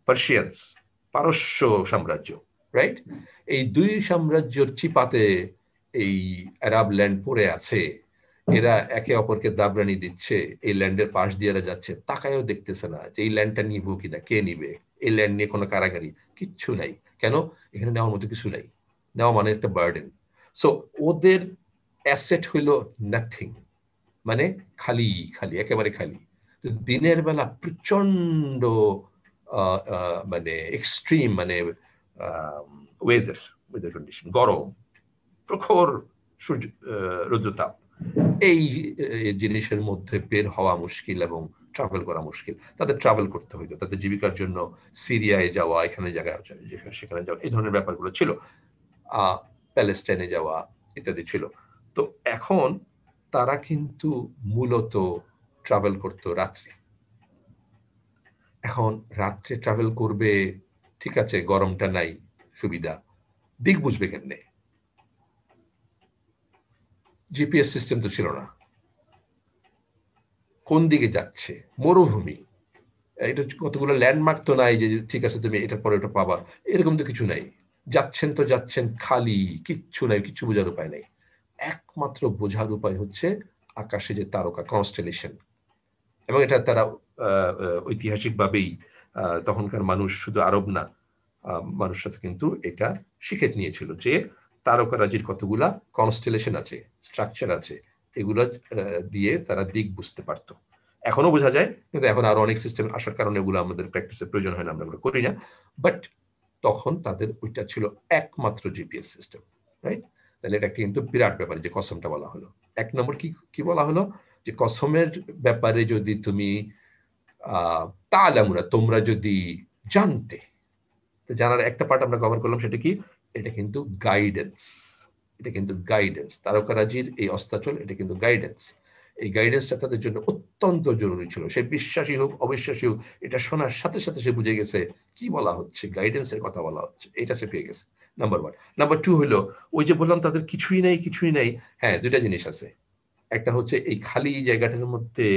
পার্সিয়ানস, পারস্য সাম্রাজ্য, রাইট? এই দুই সাম্রাজ্যের চিপাতে এই আরব ল্যান্ড পড়ে আছে, এরা একে অপরকে দাবরানি দিচ্ছে, এই ল্যান্ডের পাশ দিয়ে যাচ্ছে, তাকায়ও দেখতেছে না যে এই ল্যান্ডটা নিবো কিনা, কে নিবে, এই ল্যান্ড নিয়ে কোনো কারাগারি কিচ্ছু নাই। কেন? এখানে নেওয়ার মতো কিছু নাই, নেওয়া মানে একটা বার্ডেন। সো ওদের অ্যাসেট হইল নাথিং, মানে খালি খালি, একেবারে খালি। দিনের বেলা প্রচন্ড মানে এক্সট্রিম, মানে ওয়েদার কন্ডিশন, গরম, প্রখর সূর্য রৌদ্রতাপ, এই জিনিসের মধ্যে বের হওয়া মুশকিল এবং ট্রাভেল করা মুশকিল। তাদের ট্রাভেল করতে হইতো, তাদের জীবিকার জন্য সিরিয়ায় যাওয়া, এখানে জায়গায় সেখানে যাওয়া, এই ধরনের ব্যাপারগুলো ছিল, প্যালেস্টাইনে যাওয়া ইত্যাদি ছিল। তো এখন তারা কিন্তু মূলত ট্রাভেল করতো রাত্রে। এখন রাত্রে ট্রাভেল করবে, ঠিক আছে, গরমটা নাই, সুবিধা, দিক বুঝবে কেমনে? জিপিএস সিস্টেম তো ছিল না, কোন দিকে যাচ্ছে, মরুভূমি, এটা কতগুলো ল্যান্ডমার্ক তো নাই যে ঠিক আছে তুমি এটার পরে ওটা পাবা, এরকম তো কিছু নাই। যাচ্ছেন তো যাচ্ছেন খালি, কিচ্ছু নাই, কিচ্ছু বোঝার উপায় নাই। একমাত্র বোঝার উপায় হচ্ছে আকাশে যে তারকা, কনস্টেলেশন। এবং এটা তারা ঐতিহাসিকভাবেই তখনকার মানুষ, শুধু আরব না, মানুষরা কিন্তু এটা শিখে নিয়েছিল যে তারকারাজির কতগুলা কনস্টেলেশন আছে, স্ট্রাকচার আছে, এগুলো দিয়ে তারা দিক বুঝতে পারতো। এখনো বোঝা যায়, কিন্তু এখন আরো অনেক সিস্টেম আসার কারণে এগুলো আমাদের প্র্যাকটিসের প্রয়োজন হয় না, আমরা এগুলো করি না। বাট তখন তাদের ওইটা ছিল একমাত্র জিপিএস সিস্টেম, রাইট? তাহলে এটা কিন্তু বিরাট ব্যাপার যে কসমটা বলা হলো। এক নম্বর কি বলা হলো, যে কসমের ব্যাপারে যদি তুমি তাআলামুনা, তোমরা যদি জানতে, জানার একটা পার্ট আমরা কভার করলাম, সেটা কি, এটা কিন্তু গাইডেন্স। এটা কিন্তু গাইডেন্স, তারকারাজির এই অস্তাচল, এটা কিন্তু গাইডেন্স। এই গাইডেন্সটা তাদের জন্য অত্যন্ত জরুরি ছিল। সে বিশ্বাসী হোক অবিশ্বাসী হোক, এটা শোনার সাথে সাথে সে বুঝে গেছে কি বলা হচ্ছে, গাইডেন্সের কথা বলা হচ্ছে, এটা সে পেয়ে গেছে। নাম্বার 1। নাম্বার 2 হলো, ওই যে বললাম তাদের কিছুই নাই। হ্যাঁ, দুইটা জিনিস আছে। একটা হচ্ছে এই খালি জায়গাটার মধ্যে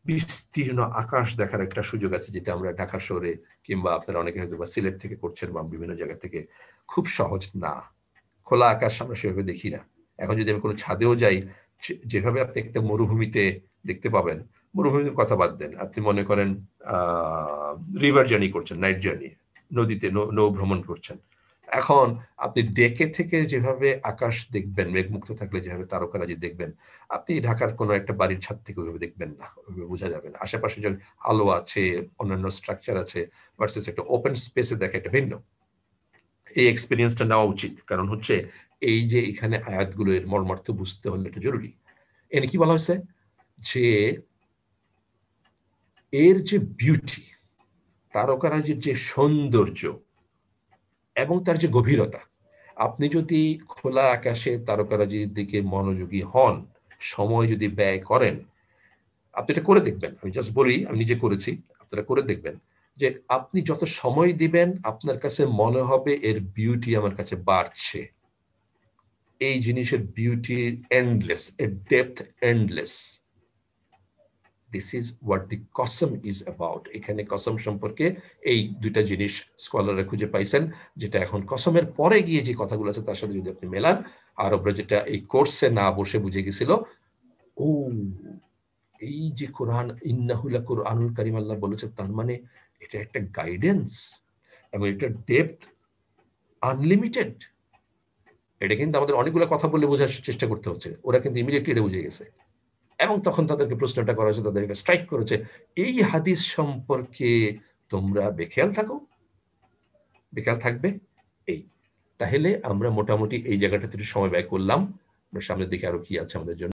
বিস্তীর্ণ আকাশ দেখার একটা সুযোগ আছে, যেটা আমরা ঢাকা শহরে কিংবা আপনারা অনেকে হয়তো বা সিলেট থেকে করছেন বা বিভিন্ন জায়গা থেকে, খুব সহজ না। খোলা আকাশ আমরা সেভাবে দেখি না। এখন যদি আমি কোনো ছাদেও যাই, যেভাবে আপনি একটা মরুভূমিতে দেখতে পাবেন, মরুভূমির কথা বাদ দেন, আপনি মনে করেন রিভার জার্নি করছেন, নাইট জার্নি, নদীতে নৌ ভ্রমণ করছেন, এখন আপনি ডেকে থেকে যেভাবে আকাশ দেখবেন, মেঘমুক্ত থাকলে যেভাবে তারকারাজি দেখবেন, আপনি ঢাকার কোনো একটা বাড়ির ছাদ থেকে ওইভাবে দেখবেন না, ওইভাবে বোঝা যাবে না। আশেপাশে যখন আলো আছে, অন্যান্য স্ট্রাকচার আছে, ভার্সেস একটা ওপেন স্পেসে দেখা একটা ভিন্ন। এই এক্সপিরিয়েন্সটা নেওয়া উচিত, কারণ হচ্ছে এই যে এখানে আয়াতগুলো, এর মর্মার্থ বুঝতে হলে এটা জরুরি। এনে কি বলা হয়েছে, যে এর যে বিউটি, তারকারাজির যে সৌন্দর্য এবং তার যে গভীরতা, আপনি যদি খোলা আকাশে তারকারাজির দিকে মনোযোগী হন, সময় যদি ব্যয় করেন, আপনি এটা করে দেখবেন। আমি জাস্ট বলি, আমি নিজে করেছি, আপনারা করে দেখবেন যে আপনি যত সময় দিবেন, আপনার কাছে মনে হবে এর বিউটি আমার কাছে বাড়ছে। এই জিনিসের বিউটি এন্ডলেস, এর depth endless. This is what দি কসম ইজ অ্যাবাউট। এখানে কসম সম্পর্কে এই দুইটা জিনিস স্কলাররা খুঁজে পাইছেন, যেটা এখন কসমের পরে গিয়ে যে কথাগুলো আছে তার সাথে যদি আপনি মেলান, আরবরা যেটা এই কোর্সে না বসে বুঝে গেছিল, ও এই যে কোরআন, ইন্নাহু লাকুরআনুল কারীম আল্লাহ বলেছে, তার মানে এটা একটা গাইডেন্স এবং এটা ডেপথ আনলিমিটেড। এটা কিন্তু আমাদের অনেকগুলো কথা বলে বোঝার চেষ্টা করতে হচ্ছে, ওরা কিন্তু ইমিডিয়েটলি এটা বুঝে গেছে। এবং তখন তাদেরকে প্রশ্নটা করা হয়েছে, তাদেরকে স্ট্রাইক করেছে, এই হাদিস সম্পর্কে তোমরা বেখেয়াল থাকো, বেখেয়াল থাকবে। এই তাহলে আমরা মোটামুটি এই জায়গাটাতে একটু সময় ব্যয় করলাম। আমরা সামনের দিকে আরো কি আছে আমাদের জন্য।